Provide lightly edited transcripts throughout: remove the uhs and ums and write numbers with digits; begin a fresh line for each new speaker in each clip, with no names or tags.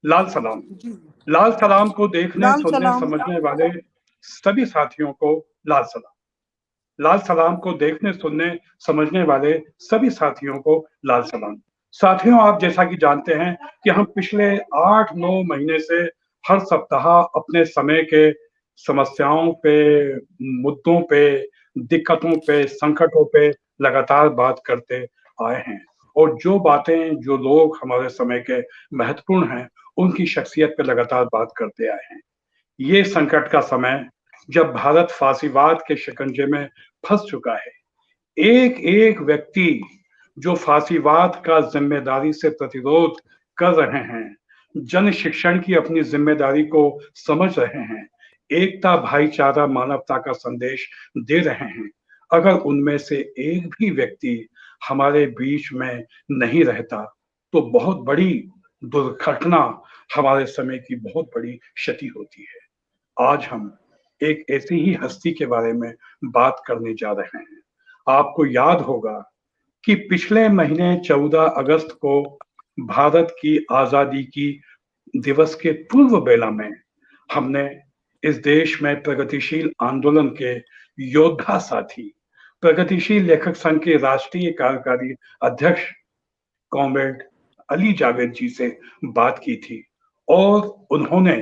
लाल सलाम।
जी।
लाल सलाम को देखने
लाल
सुनने
सलाम।
समझने वाले सभी साथियों को लाल सलाम। लाल सलाम को देखने सुनने समझने वाले सभी साथियों को लाल सलाम। साथियों, आप जैसा कि जानते हैं कि हम पिछले 8-9 महीने से हर सप्ताह अपने समय के समस्याओं पे, मुद्दों पे, दिक्कतों पे, संकटों पे लगातार बात करते आए हैं। और जो बातें, जो लोग हमारे समय के महत्वपूर्ण हैं, उनकी शख्सियत पे लगातार बात करते आए हैं। ये संकट का समय, जब भारत फांसीवाद के शिकंजे में फंस चुका है, एक एक व्यक्ति जो फांसीवाद का जिम्मेदारी से प्रतिरोध कर रहे हैं, जन शिक्षण की अपनी जिम्मेदारी को समझ रहे हैं, एकता, भाईचारा, मानवता का संदेश दे रहे हैं, अगर उनमें से एक भी व्यक्ति हमारे बीच में नहीं रहता तो बहुत बड़ी दुर्घटना, हमारे समय की बहुत बड़ी क्षति होती है। आज हम एक ऐसी ही हस्ती के बारे में बात करने जा रहे हैं। आपको याद होगा कि पिछले महीने 14 अगस्त को भारत की आजादी की दिवस के पूर्व बेला में हमने इस देश में प्रगतिशील आंदोलन के योद्धा साथी, प्रगतिशील लेखक संघ के राष्ट्रीय कार्यकारी अध्यक्ष कॉमरेड अली जावेद जी से बात की थी और उन्होंने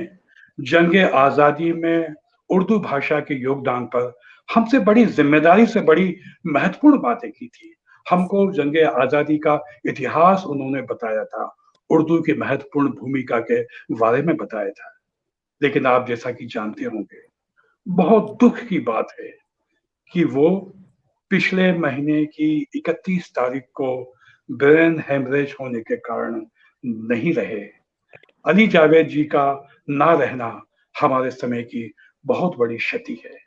जंगे आजादी में उर्दू भाषा के योगदान पर हमसे बड़ी जिम्मेदारी से बड़ी महत्वपूर्ण बातें की थी। हमको जंगे आजादी का इतिहास उन्होंने बताया था, उर्दू की महत्वपूर्ण भूमिका के बारे में बताया था। लेकिन आप जैसा कि जानते होंगे, बहुत दुख की बात है कि वो पिछले महीने की 31 तारीख को ब्रेन हेमरेज होने के कारण नहीं रहे। अली जावेद जी का ना रहना हमारे समय की बहुत बड़ी क्षति है।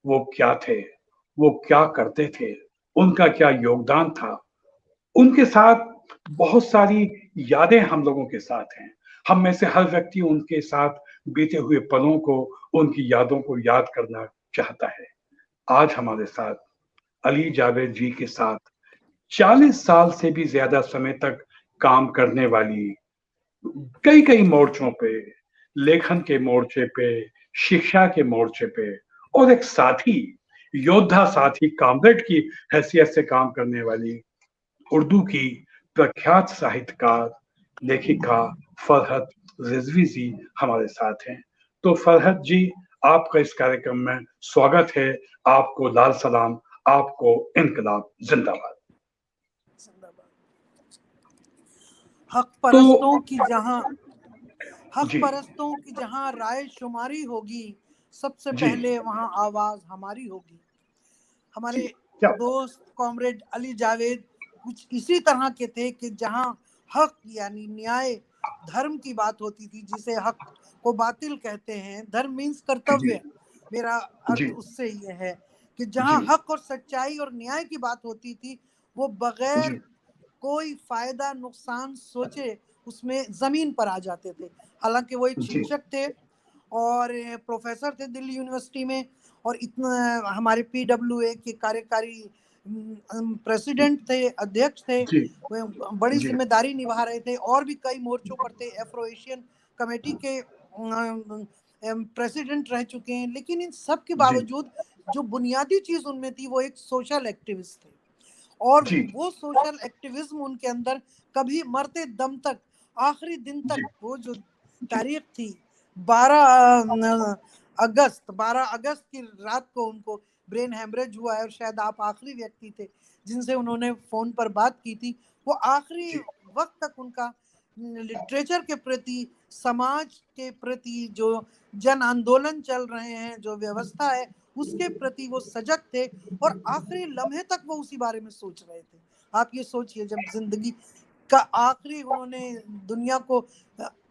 वो क्या थे, वो क्या करते थे, उनका क्या योगदान था, उनके साथ बहुत सारी यादें हम लोगों के साथ हैं। हम में से हर व्यक्ति उनके साथ बीते हुए पलों को, उनकी यादों को याद करना चाहता है। आज हमारे साथ अली जावेद जी के साथ 40 साल से भी ज्यादा समय तक काम करने वाली, कई कई मोर्चों पे, लेखन के मोर्चे पे, शिक्षा के मोर्चे पे, और एक साथी, योद्धा साथी, कामरेड की हैसियत से काम करने वाली उर्दू की प्रख्यात साहित्यकार, लेखिका फरहत रिजवी जी हमारे साथ हैं। तो फरहत जी, आपका इस कार्यक्रम में स्वागत है। आपको लाल सलाम, आपको इनकलाब जिंदाबाद।
हक
तो
परस्तों की जहां हक
जी
परस्तों की जहां राय शुमारी होगी, सबसे
जी
पहले वहां आवाज हमारी होगी।
जी,
हमारे
क्या
दोस्त कॉमरेड अली जावेद कुछ इसी तरह के थे कि जहां हक यानी न्याय, धर्म की बात होती थी, जिसे हक को बातिल कहते हैं, धर्म मीन्स
जी
कर्तव्य, मेरा
जी
अर्थ उससे ये है कि
जी
जहां हक और सच्चाई और न्याय की बात होती थी, वो बगैर
जी
कोई फायदा नुकसान सोचे उसमें जमीन पर आ जाते थे। हालांकि वो एक
जी
शिक्षक थे और प्रोफेसर थे दिल्ली यूनिवर्सिटी में, और इतना हमारे पीडब्ल्यूए के कार्यकारी प्रेसिडेंट थे, अध्यक्ष थे,
जी
वो बड़ी
जी
जिम्मेदारी निभा रहे थे, और भी कई मोर्चों पर थे, एफ्रो एशियन कमेटी के प्रेसिडेंट रह चुके हैं। लेकिन इन सब के
जी
बावजूद जो बुनियादी चीज उनमें थी, वो एक सोशल एक्टिविस्ट थे, और
जी
वो सोशल एक्टिविज्म उनके अंदर कभी मरते दम तक, आखिरी दिन तक,
जी
वो जो तारीख थी 12 अगस्त की रात को उनको ब्रेन हेमरेज हुआ है, और शायद आप आखिरी व्यक्ति थे जिनसे उन्होंने फोन पर बात की थी। वो आखिरी
जी
वक्त तक उनका लिटरेचर के प्रति, समाज के प्रति, जो जन आंदोलन चल रहे हैं, जो व्यवस्था है, उसके प्रति वो सजग थे, और आखिरी लम्हे तक वो उसी बारे में सोच रहे थे। आप ये सोचिए, जब जिंदगी का आखिरी उन्होंने दुनिया को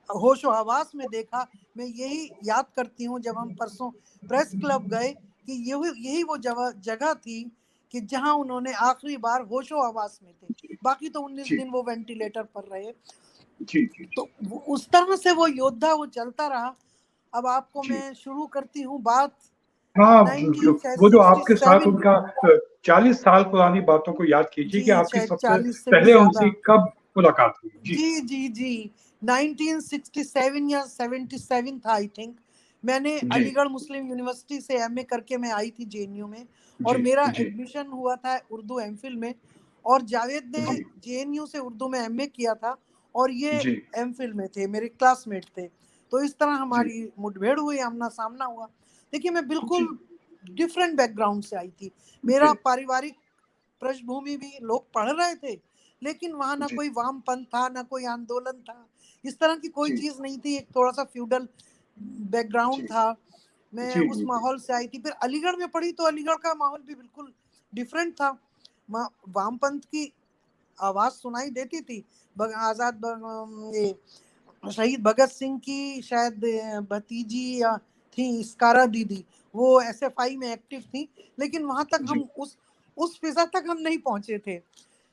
होशो हवास में देखा। मैं यही याद करती हूँ, जब हम परसों प्रेस क्लब गए, कि यही वो जगह थी कि जहां उन्होंने आखिरी बार होशो हवास में थे। बाकी तो 19
जी
दिन वो वेंटिलेटर पर रहे।
जी जी
तो उस तरह से वो योद्धा, वो चलता रहा। अब आपको
जी।
मैं शुरू करती हूँ बात
हाँ, वो जो आपके साथ
1967।
उनका 40 साल पुरानी बातों को याद कीजिए कि
जी,
आपकी
शायद
सबसे
40 से भी
पहले
ज्यादा।
उनसे कब मुलाकात हुई। जी
जी जी जी 1967 या 77 था आई थिंक। मैंने
जी
अलीगढ़ मुस्लिम यूनिवर्सिटी से एमए करके मैं आई थी जेएनयू में, और
जी
मेरा
जी
एडमिशन हुआ था उर्दू एमफिल में, और जावेद ने
जी
जेएनयू से उर्दू में एमए किया था, और ये
जी
एमफिल में थे, मेरे क्लासमेट थे। तो इस तरह
जी
हमारी मुठभेड़ हुई, आमना सामना हुआ। देखिए मैं
जी
बिल्कुल डिफरेंट बैकग्राउंड से आई थी।
जी
मेरा पारिवारिक पृष्ठभूमि भी, लोग पढ़ रहे थे, लेकिन वहां ना
जी
कोई वामपंथ था, ना कोई आंदोलन था, इस तरह की कोई
जी
चीज नहीं थी। एक थोड़ा सा फ्यूडल बैकग्राउंड
जी
था। मैं
जी
उस माहौल से आई थी। फिर अलीगढ़ में पढ़ी तो अलीगढ़ का माहौल भी बिल्कुल डिफरेंट था। वामपंथ की आवाज सुनाई देती थी। ये शहीद भगत सिंह की शायद भतीजी या थी इस्कारा दीदी, वो एसएफआई में एक्टिव थी, लेकिन वहां तक
जी
हम उस फिजा तक हम नहीं पहुंचे थे।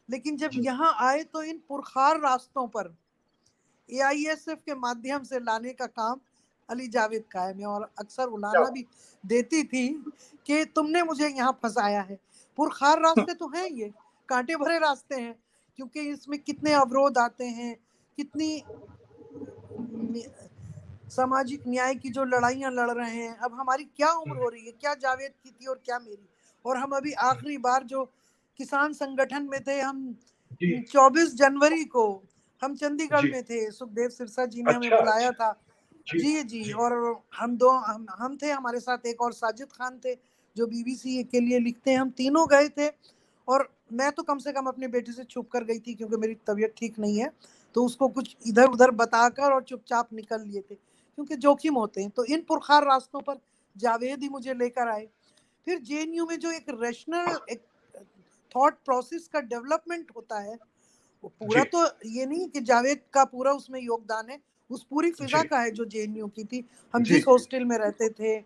लेकिन जब
जी
यहाँ आए तो इन पुरखार रास्तों पर एआईएसएफ के माध्यम से लाने का काम अली जावेद का है। मैं और अक्सर
क्या
उलाना भी देती थी कि तुमने मुझे यहाँ फंसाया है। पुरखार रास्ते तो हैं, ये कांटे भरे रास्ते हैं, क्योंकि इसमें कितने अवरोध आते हैं, कितनी सामाजिक न्याय की जो लड़ाइयां लड़ रहे हैं। अब हमारी क्या उम्र हो रही है, क्या जावेद की थी और क्या मेरी। और हम अभी आखिरी बार जो किसान संगठन में थे, हम
जी
24 जनवरी को हम चंडीगढ़
जी
में थे, सुखदेव सिरसा जी ने हमें
अच्छा
बुलाया
अच्छा
था।
जी
जी जी।
जी
और हम थे, हमारे साथ एक और साजिद खान थे जो बीबीसी के लिए लिखते हैं। हम तीनों गए थे, और मैं तो कम से कम अपने बेटे से छुप कर गई थी, क्योंकि मेरी तबीयत ठीक नहीं है। तो उसको कुछ इधर उधर बताकर और चुपचाप निकल लिए थे, क्योंकि जोखिम होते हैं। तो इन पुरखार रास्तों पर जावेद ही मुझे लेकर आए। फिर जेएनयू में जो एक रैशनल एक थॉट प्रोसेस का डेवलपमेंट होता है, वो पूरा
जी
तो ये नहीं कि जावेद का पूरा उसमें योगदान है, उस पूरी फिजा
जी
का है जो जेएनयू की थी। हम
जी
जिस हॉस्टल में रहते थे,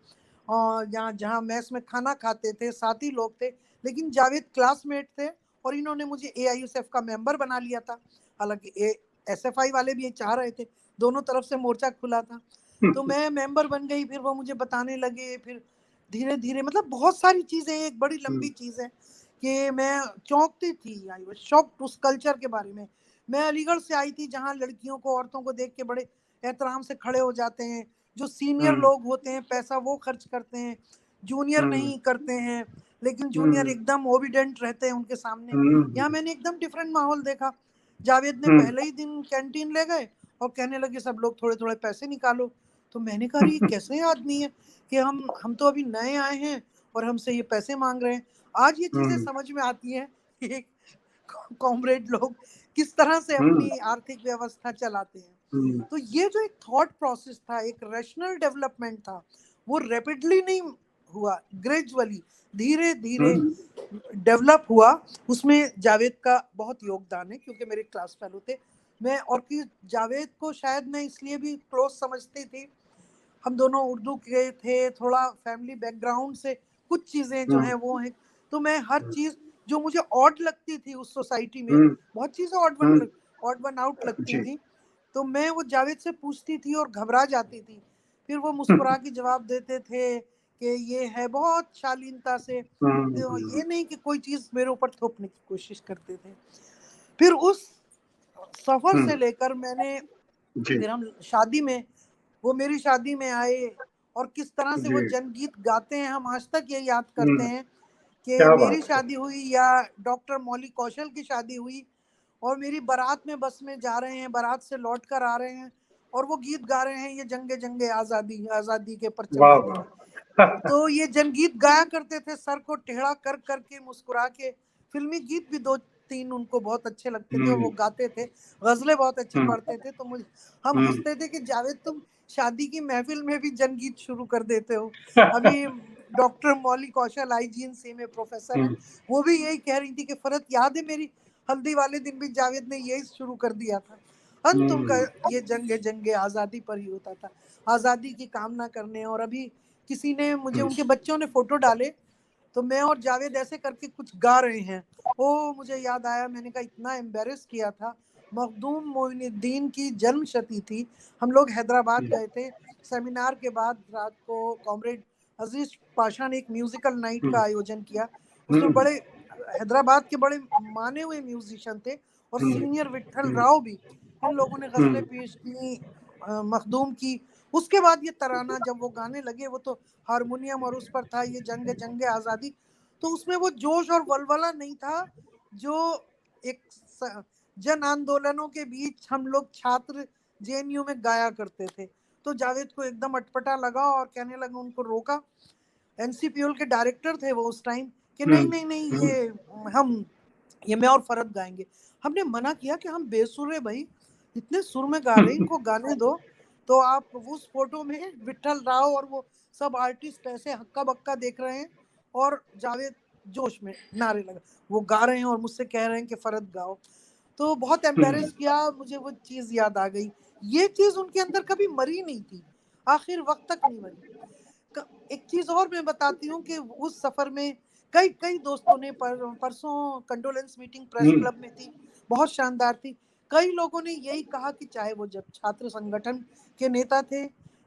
और जहाँ जहाँ मैस में खाना खाते थे, साथी लोग थे, लेकिन जावेद क्लासमेट थे, और इन्होंने मुझे एआईयूसीएफ का मेंबर बना लिया था। हालांकि एसएफआई वाले भी ये चाह रहे थे, दोनों तरफ से मोर्चा खुला था। तो मैं मेंबर बन गई। फिर वो मुझे बताने लगे, फिर धीरे धीरे, मतलब बहुत सारी चीजें, एक बड़ी लंबी चीज है कि मैं चौंकती थी, आई वाज शॉक्ड उस कल्चर के बारे में। मैं अलीगढ़ से आई थी, जहाँ लड़कियों को, औरतों को देख के बड़े एहतराम से खड़े हो जाते हैं। जो सीनियर लोग होते हैं, पैसा वो खर्च करते हैं, जूनियर नहीं करते हैं, लेकिन जूनियर एकदम ओबिडेंट रहते हैं उनके सामने। यहाँ मैंने एकदम डिफरेंट माहौल देखा। जावेद ने पहले ही दिन कैंटीन ले गए और कहने लगे सब लोग थोड़े थोड़े पैसे निकालो। तो मैंने कहा ये कैसे आदमी है कि हम तो अभी नए आए हैं और हमसे ये पैसे मांग रहे हैं। आज ये चीजें समझ में आती हैं कि कॉमरेड लोग किस तरह से अपनी आर्थिक व्यवस्था चलाते हैं। तो ये जो एक थॉट प्रोसेस था, एक रैशनल डेवलपमेंट था, वो रैपिडली नहीं हुआ, ग्रेजुअली, धीरे धीरे डेवलप हुआ। उसमें जावेद का बहुत योगदान है, क्योंकि मेरे क्लास फेलो थे। मैं और कि जावेद को शायद मैं इसलिए भी क्लोज समझती थी, हम दोनों उर्दू के थे, थोड़ा फैमिली बैकग्राउंड से कुछ चीज़ें जो हैं वो हैं। तो मैं हर चीज़ जो मुझे ऑड लगती थी उस सोसाइटी में, बहुत चीज़ें ऑड वन आउट लगती
जी
थी, तो मैं वो जावेद से पूछती थी और घबरा जाती थी। फिर वो मुस्कुरा के जवाब देते थे कि ये है, बहुत शालीनता से। तो ये नहीं कि कोई चीज़ मेरे ऊपर थोपने की कोशिश करते थे। फिर उस सफर से लेकर मैंने,
जी
फिर हम शादी में, वो मेरी शादी में आए, और किस तरह से
जी
वो जनगीत गाते हैं, हम आज तक ये याद करते हैं कि
क्या
मेरी
बात है
शादी हुई या डॉक्टर मौली कौशल की शादी हुई, और मेरी बारात में बस में जा रहे हैं, बारात से लौट कर आ रहे हैं, और वो गीत गा रहे हैं, ये जंगे जंगे आज़ादी, आज़ादी के परचम
वाह
फहराए।
वाह
तो ये जनगीत गाया करते थे, सर को टेढ़ा कर करके, मुस्कुरा के। फिल्मी गीत भी दो तीन उनको बहुत अच्छे लगते थे, और वो गाते थे। गजलें बहुत अच्छी पढ़ते थे। तो मुझे, हम हंसते थे कि जावेद तुम शादी की महफिल में भी जनगीत शुरू कर देते हो। अभी डॉक्टर मौली कौशल आईजीएनसी में प्रोफेसर हैं, वो भी यही कह रही थी कि फरत याद है मेरी हल्दी वाले दिन भी जावेद ने यही शुरू कर दिया था। अंत उनका ये जंगे जंगे आज़ादी पर ही होता था, आज़ादी की कामना करने। और अभी किसी ने मुझे, उनके बच्चों ने फोटो डाले, तो मैं और जावेद ऐसे करके कुछ गा रहे हैं। ओ मुझे याद आया, मैंने कहा इतना एम्बेरस किया था। मखदूम मोइनुद्दीन की जन्म शती थी, हम लोग हैदराबाद गए थे। सेमिनार के बाद रात को कॉमरेड अजीज पाशा ने एक म्यूजिकल नाइट का आयोजन किया। उसमें बड़े हैदराबाद के बड़े माने हुए म्यूजिशियन थे, और सीनियर विट्ठल राव भी इन लोगों ने गजलें पेश की, मखदूम की। उसके बाद ये तराना जब वो गाने लगे, वो तो हारमोनियम और उस पर था ये जंग जंग आज़ादी, तो उसमें वो जोश और वलवला नहीं था जो एक जन आंदोलनों के बीच हम लोग छात्र जेएनयू में गाया करते थे। तो जावेद को एकदम अटपटा लगा और कहने लगा, उनको रोका। एनसीपीओल के डायरेक्टर थे वो उस टाइम, कि नहीं नहीं नहीं, ये मैं और फरद गाएंगे। हमने मना किया कि हम बेसुर है भाई, इतने सुर में गा रहे हैं, इनको गाने दो। तो आप उस फोटो में विठल राव और वो सब आर्टिस्ट ऐसे हक्का बक्का देख रहे हैं और जावेद जोश में नारे लगा, वो गा रहे हैं और मुझसे कह रहे हैं कि फरद गाओ। तो बहुत एम्बेरस किया मुझे, वो चीज याद आ गई। ये चीज उनके अंदर कभी मरी नहीं थी, आखिर वक्त तक नहीं मरी। एक चीज और मैं बताती हूँ कि उस सफर में कई कई दोस्तों ने परसों कंडोलेंस मीटिंग प्रेस क्लब में थी, बहुत शानदार थी। कई लोगों ने यही कहा कि चाहे वो जब छात्र संगठन के नेता थे,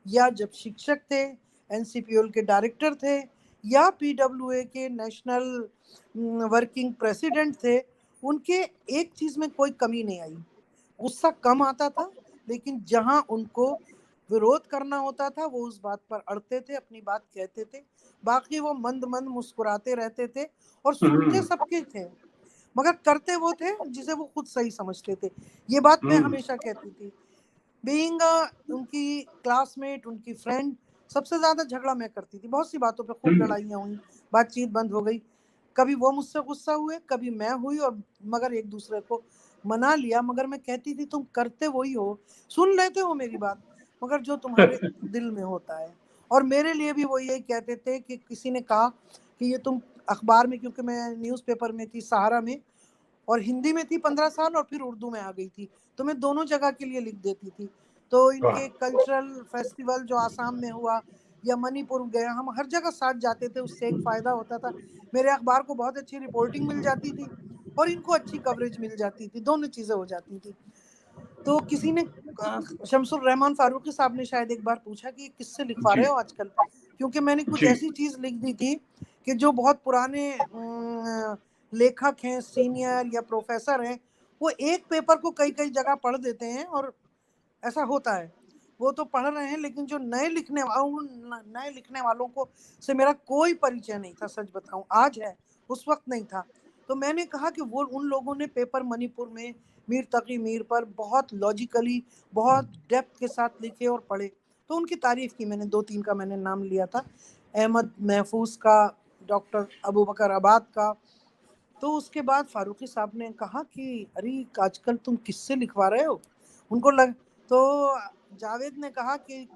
या जब शिक्षक थे, एनसीपीओल के डायरेक्टर थे, या पीडब्ल्यूए के नेशनल वर्किंग प्रेसिडेंट थे, उनके एक चीज में कोई कमी नहीं आई। गुस्सा कम आता था, लेकिन जहां उनको विरोध करना होता था वो उस बात पर अड़ते थे, अपनी बात कहते थे। बाकी वो मंद मंद मुस्कुराते रहते थे और सुनते सबके थे, मगर करते वो थे जिसे वो खुद सही समझते थे। ये बात मैं हमेशा कहती थी। बीइंग उनकी क्लासमेट, उनकी फ्रेंड, सबसे ज्यादा झगड़ा मैं करती थी। बहुत सी बातों पे खूब लड़ाइयाँ हुई, बातचीत बंद हो गई। कभी वो मुझसे गुस्सा हुए, कभी मैं हुई, और मगर एक दूसरे को मना लिया। मगर मैं कहती थी तुम करते वही हो, सुन लेते हो मेरी बात, मगर जो तुम्हारे दिल में होता है। और मेरे लिए भी वो यही कहते थे कि किसी ने कहा कि ये तुम अखबार में, क्योंकि मैं न्यूज़पेपर में थी, सहारा में, और हिंदी में थी 15 साल और फिर उर्दू में आ गई थी, तो मैं दोनों जगह के लिए लिख देती थी। तो इनके कल्चरल फेस्टिवल जो आसाम में हुआ या मणिपुर गया, हम हर जगह साथ जाते थे। उससे एक फायदा होता था, मेरे अखबार को बहुत अच्छी रिपोर्टिंग मिल जाती थी और इनको अच्छी कवरेज मिल जाती थी, दोनों चीजें हो जाती थी। तो किसी ने, शमसुर रहमान फारूकी साहब ने शायद एक बार पूछा कि किससे लिखवा रहे हो आजकल, क्योंकि मैंने कुछ ऐसी चीज लिख दी थी कि जो बहुत पुराने लेखक हैं, सीनियर या प्रोफेसर हैं, वो एक पेपर को कई कई जगह पढ़ देते हैं, और ऐसा होता है। वो तो पढ़ रहे हैं, लेकिन जो नए लिखने वालों को से मेरा कोई परिचय नहीं था, सच बताऊं। आज है, उस वक्त नहीं था। तो मैंने कहा कि वो उन लोगों ने पेपर मणिपुर में मीर तकी मीर पर बहुत लॉजिकली, बहुत डेप्थ के साथ लिखे और पढ़े। तो उनकी तारीफ की मैंने, 2-3 का मैंने नाम लिया था, अहमद महफूज का, डॉक्टर अबू बकर आबाद का। तो उसके बाद फारूकी साहब ने कहा कि अरे आजकल तुम किससे लिखवा रहे हो, उनको लग। तो जावेद ने कहा कि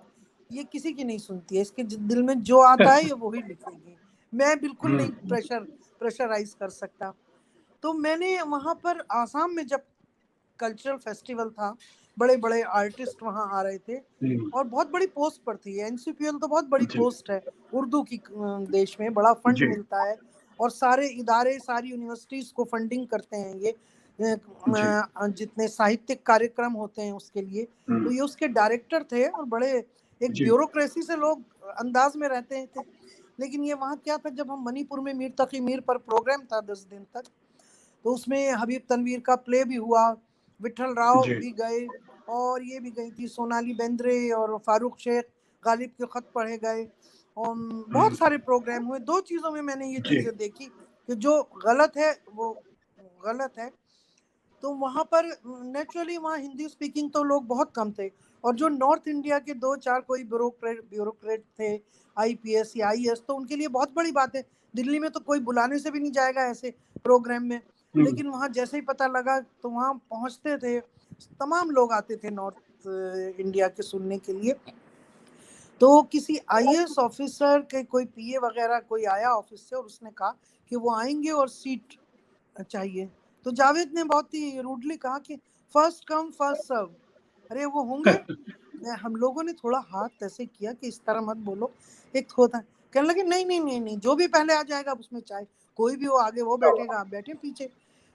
ये किसी की नहीं सुनती है, इसके दिल में जो आता है ये वही लिखेगी, मैं बिल्कुल नहीं प्रेशराइज कर सकता। तो मैंने वहां पर आसाम में जब कल्चरल फेस्टिवल था, बड़े बड़े आर्टिस्ट वहां आ रहे थे और बहुत बड़ी पोस्ट पर थी। एनसीपीएल तो बहुत बड़ी पोस्ट है उर्दू की, देश में बड़ा फंड मिलता है और सारे इदारे, सारी यूनिवर्सिटीज को फंडिंग करते हैं ये, जितने साहित्यिक कार्यक्रम होते हैं उसके लिए। तो ये उसके डायरेक्टर थे और बड़े एक ब्यूरोक्रेसी से लोग अंदाज में रहते थे। लेकिन ये वहाँ क्या था, जब हम मणिपुर में मीर तकी मीर पर प्रोग्राम था 10 दिन तक, तो उसमें हबीब तनवीर का प्ले भी हुआ, विठल राव भी गए, और ये भी गई थी सोनाली बेंद्रे और फारूक शेख, गालिब के खत पढ़े गए, और बहुत सारे प्रोग्राम हुए। 2 चीज़ों में मैंने ये चीज़ें देखी कि जो गलत है वो गलत है। तो वहाँ पर नेचुरली वहाँ हिंदी स्पीकिंग तो लोग बहुत कम थे, और जो नॉर्थ इंडिया के 2-4 कोई ब्यूरोक्रेट थे, आईपीएस या आईएएस, तो उनके लिए बहुत बड़ी बात है। दिल्ली में तो कोई बुलाने से भी नहीं जाएगा ऐसे प्रोग्राम में, लेकिन वहाँ जैसे ही पता लगा तो वहाँ पहुँचते थे, तमाम लोग आते थे नॉर्थ इंडिया के सुनने के लिए। तो किसी आईएएस ऑफिसर के कोई पीए वगैरह कोई आया ऑफिस से और उसने कहा कि वो आएंगे और सीट चाहिए। तो जावेद ने बहुत ही रूडली कहा कि फर्स्ट कम फर्स्ट सर्व। अरे वो होंगे। हम लोगों ने थोड़ा हाथ ऐसे किया कि इस तरह मत बोलो, एक होता है। कहने लगे नहीं नहीं नहीं नहीं, जो भी पहले आ जाएगा उसमें चाय, कोई भी वो आगे वो बैठेगा, आप बैठे पीछे।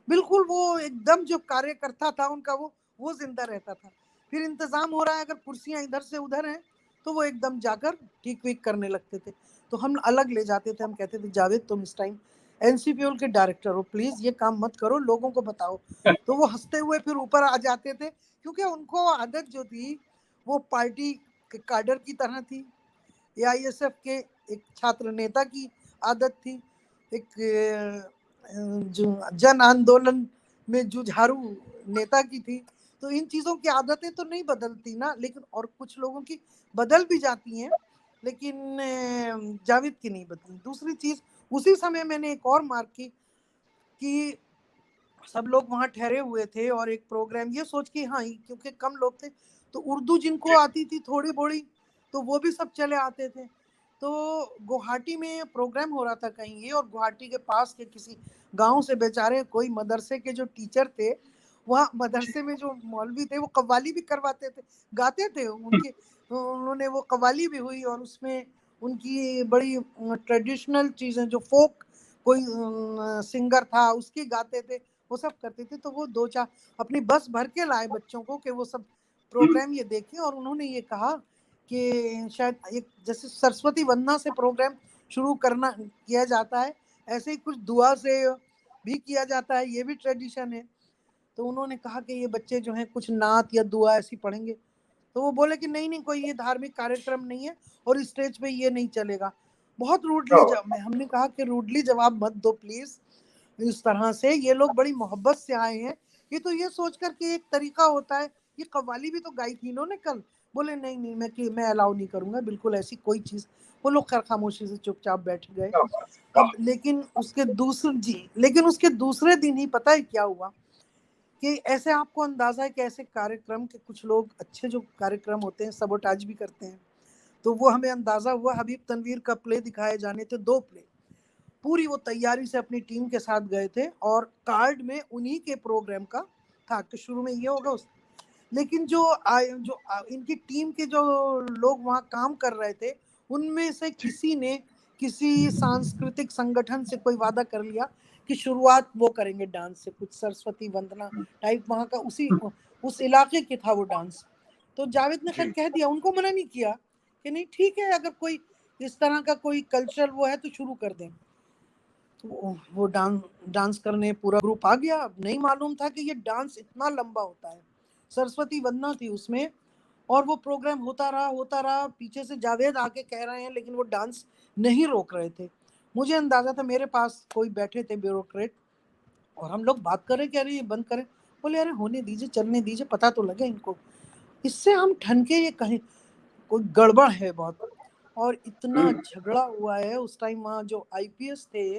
बिल्कुल वो एकदम जो कार्यकर्ता था उनका, वो जिंदा रहता था। फिर इंतजाम हो रहा है, अगर कुर्सियां इधर से उधर हैं तो वो एकदम जाकर ठीक विक करने लगते थे। तो हम अलग ले जाते थे, हम कहते थे जावेद तुम इस टाइम एनसीपीओल के डायरेक्टर हो, प्लीज ये काम मत करो, लोगों को बताओ। तो वो हंसते हुए फिर ऊपर आ जाते थे, क्योंकि उनको आदत जो थी वो पार्टी के काडर की तरह थी, एआईएसएफ के एक छात्र नेता की आदत थी, एक जो जन आंदोलन में जुझारू नेता की थी। तो इन चीज़ों की आदतें तो नहीं बदलती ना, लेकिन और कुछ लोगों की बदल भी जाती हैं, लेकिन जावेद की नहीं बदली। दूसरी चीज़, उसी समय मैंने एक और मार्क की कि सब लोग वहाँ ठहरे हुए थे और एक प्रोग्राम ये सोच के, हाँ क्योंकि कम लोग थे तो उर्दू जिनको आती थी थोड़ी बोड़ी तो वो भी सब चले आते थे। तो गुवाहाटी में प्रोग्राम हो रहा था कहीं ये, और गुवाहाटी के पास के किसी गांव से बेचारे कोई मदरसे के जो टीचर थे, वहाँ मदरसे में जो मौलवी थे वो कव्वाली भी करवाते थे, गाते थे उनके, उन्होंने वो कव्वाली भी हुई और उसमें उनकी बड़ी ट्रेडिशनल चीज़ें, जो फोक कोई सिंगर था उसकी गाते थे, वो सब करते थे। तो वो दो चार अपनी बस भर के लाए बच्चों को कि वो सब प्रोग्राम ये देखें, और उन्होंने ये कहा कि शायद एक जैसे सरस्वती वंदना से प्रोग्राम शुरू करना किया जाता है, ऐसे ही कुछ दुआ से भी किया जाता है, ये भी ट्रेडिशन है। तो उन्होंने कहा कि ये बच्चे जो हैं कुछ नात या दुआ ऐसी पढ़ेंगे। तो वो बोले कि नहीं नहीं, कोई ये धार्मिक कार्यक्रम नहीं है और स्टेज पे ये नहीं चलेगा। बहुत रूडली हमने कहा कि रूडली जवाब मत दो प्लीज इस तरह से, ये लोग बड़ी मोहब्बत से आए हैं। ये तो ये सोचकर कि एक तरीका होता है, ये कव्वाली भी तो गाई थी इन्होंने कल। बोले नहीं नहीं, मैं अलाउ नहीं करूंगा बिल्कुल ऐसी कोई चीज। वो लोग खैर खामोशी से चुपचाप बैठ गए। अब लेकिन उसके दूसरे दिन ही पता है क्या हुआ, कि ऐसे आपको अंदाजा है कि ऐसे कार्यक्रम के कुछ लोग अच्छे जो कार्यक्रम होते हैं सबोटाज भी करते हैं। तो वो हमें अंदाजा हुआ, हबीब तनवीर का प्ले दिखाए जाने थे, 2 प्ले, पूरी वो तैयारी से अपनी टीम के साथ गए थे, और कार्ड में उन्हीं के प्रोग्राम का था कि शुरू में ये होगा लेकिन इनकी टीम के जो लोग वहाँ काम कर रहे थे, उनमें से किसी ने किसी सांस्कृतिक संगठन से कोई वादा कर लिया कि शुरुआत वो करेंगे डांस से, कुछ सरस्वती वंदना टाइप वहाँ का उस इलाके के था वो डांस। तो जावेद ने खैर कह दिया, उनको मना नहीं किया कि नहीं ठीक है, अगर कोई इस तरह का कोई कल्चर वो है तो शुरू कर दें। तो वो डांस करने पूरा ग्रुप आ गया। अब नहीं मालूम था कि ये डांस इतना लंबा होता है। सरस्वती वंदना थी उसमें, और वो प्रोग्राम होता रहा, पीछे से जावेद आके कह रहे हैं, लेकिन वो डांस नहीं रोक रहे थे। मुझे अंदाजा था, मेरे पास कोई बैठे थे ब्यूरोक्रेट, और हम लोग बात कर रहे कि अरे ये बंद करें। बोले अरे होने दीजिए, चलने दीजिए, पता तो लगे इनको, इससे हम ठनके ये कहें कोई गड़बड़ है बहुत। और इतना झगड़ा हुआ है उस टाइम। वहाँ जो आईपीएस थे,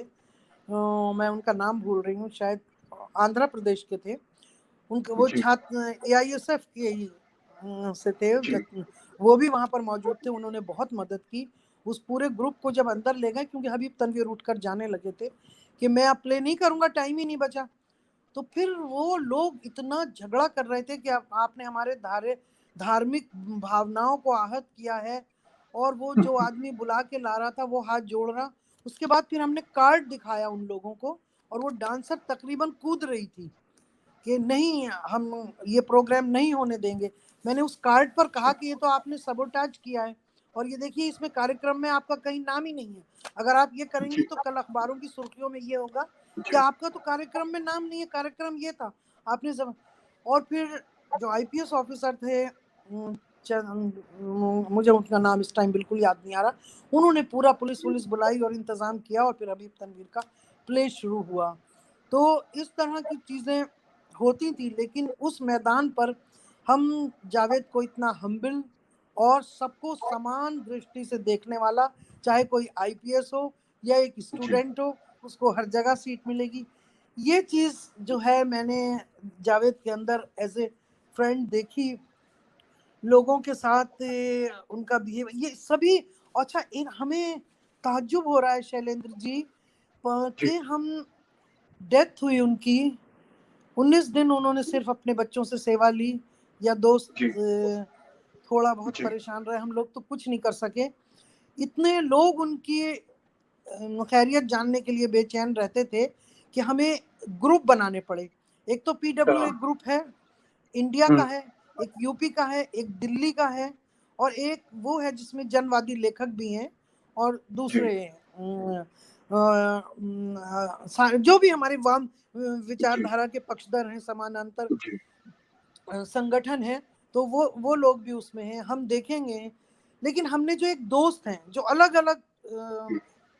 मैं उनका नाम भूल रही हूँ, शायद आंध्र प्रदेश के थे, उनके वो छात्र एआईएसएफ के ही से थे, वो भी वहाँ पर मौजूद थे। उन्होंने बहुत मदद की उस पूरे ग्रुप को जब अंदर ले गए, क्योंकि हबीब तनवीर उठकर जाने लगे थे कि मैं अब प्ले नहीं करूँगा, टाइम ही नहीं बचा। तो फिर वो लोग इतना झगड़ा कर रहे थे कि आपने हमारे धार्मिक भावनाओं को आहत किया है, और वो जो आदमी बुला के ला रहा था वो हाथ जोड़ रहा। उसके बाद फिर हमने कार्ड दिखाया उन लोगों को, और वो डांसर तकरीबन कूद रही थी कि नहीं, हम ये प्रोग्राम नहीं होने देंगे। मैंने उस कार्ड पर कहा कि ये तो आपने सबोटाज किया है, और ये देखिए इसमें कार्यक्रम में आपका कहीं नाम ही नहीं है। अगर आप ये करेंगी तो कल अखबारों की सुर्खियों में ये होगा कि आपका तो कार्यक्रम में नाम नहीं है, कार्यक्रम ये था आपने सब। और फिर जो आईपीएस ऑफिसर थे, मुझे उनका नाम इस टाइम बिल्कुल याद नहीं आ रहा, उन्होंने पूरा पुलिस बुलाई और इंतजाम किया, और फिर हबीब तनवीर का प्ले शुरू हुआ। तो इस तरह की चीजें होती थी, लेकिन उस मैदान पर हम जावेद को इतना हम्बिल और सबको समान दृष्टि से देखने वाला, चाहे कोई आईपीएस हो या एक स्टूडेंट हो, उसको हर जगह सीट मिलेगी। ये चीज जो है मैंने जावेद के अंदर एज ए फ्रेंड देखी, लोगों के साथ उनका बिहेव, ये सभी। अच्छा, हमें ताज्जुब हो रहा है शैलेंद्र जी कि हम डेथ हुई उनकी, 19 दिन उन्होंने सिर्फ अपने बच्चों से सेवा ली, या दोस्त थोड़ा बहुत परेशान रहे, हम लोग तो कुछ नहीं कर सके। इतने लोग उनकी खैरियत जानने के लिए बेचैन रहते थे कि हमें ग्रुप बनाने पड़े। एक तो पीडब्ल्यू एक ग्रुप है, इंडिया का है, एक यूपी का है, एक दिल्ली का है, और एक वो है जिसमें जनवादी लेखक भी हैं, और दूसरे जो भी हमारे वाम विचारधारा के पक्षधर हैं, समानांतर संगठन है, तो वो लोग भी उसमें हैं, हम देखेंगे। लेकिन हमने जो एक दोस्त हैं जो अलग अलग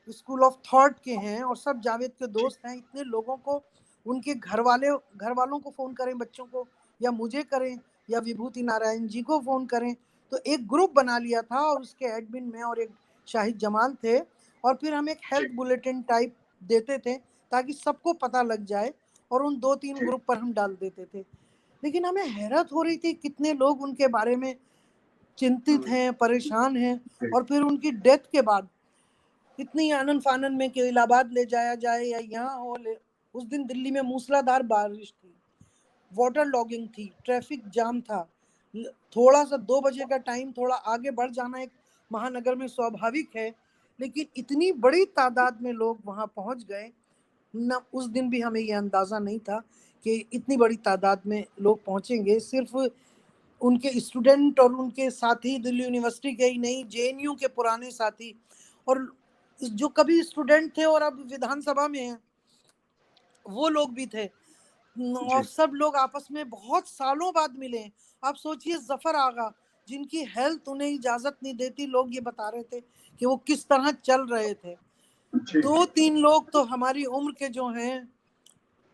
स्कूल ऑफ थॉट के हैं और सब जावेद के दोस्त हैं, इतने लोगों को, उनके घर वालों को फोन करें, बच्चों को, या मुझे करें, या विभूति नारायण जी को फोन करें, तो एक ग्रुप बना लिया था और उसके एडमिन में और एक शाहिद जमाल थे, और फिर हम एक हेल्थ बुलेटिन टाइप देते थे ताकि सबको पता लग जाए, और उन 2-3 ग्रुप पर हम डाल देते थे। लेकिन हमें हैरत हो रही थी कितने लोग उनके बारे में चिंतित हैं, परेशान हैं, और फिर उनकी डेथ के बाद इतनी आनन फानन में कि इलाहाबाद ले जाया जाए या यहाँ हो ले। उस दिन दिल्ली में मूसलाधार बारिश थी, वाटर लॉगिंग थी, ट्रैफिक जाम था, थोड़ा सा 2 बजे का टाइम, थोड़ा आगे बढ़ जाना एक महानगर में स्वाभाविक है, लेकिन इतनी बड़ी तादाद में लोग वहां पहुंच गए न। उस दिन भी हमें ये अंदाजा नहीं था कि इतनी बड़ी तादाद में लोग पहुंचेंगे। सिर्फ उनके स्टूडेंट और उनके साथी, दिल्ली यूनिवर्सिटी के ही नहीं, जेएनयू के पुराने साथी, और जो कभी स्टूडेंट थे और अब विधानसभा में हैं, वो लोग भी थे, और सब लोग आपस में बहुत सालों बाद मिले। आप सोचिए, जफर आगा, जिनकी हेल्थ उन्हें इजाजत नहीं देती, लोग ये बता रहे थे कि वो किस तरह चल रहे थे। 2-3 लोग तो हमारी उम्र के जो हैं,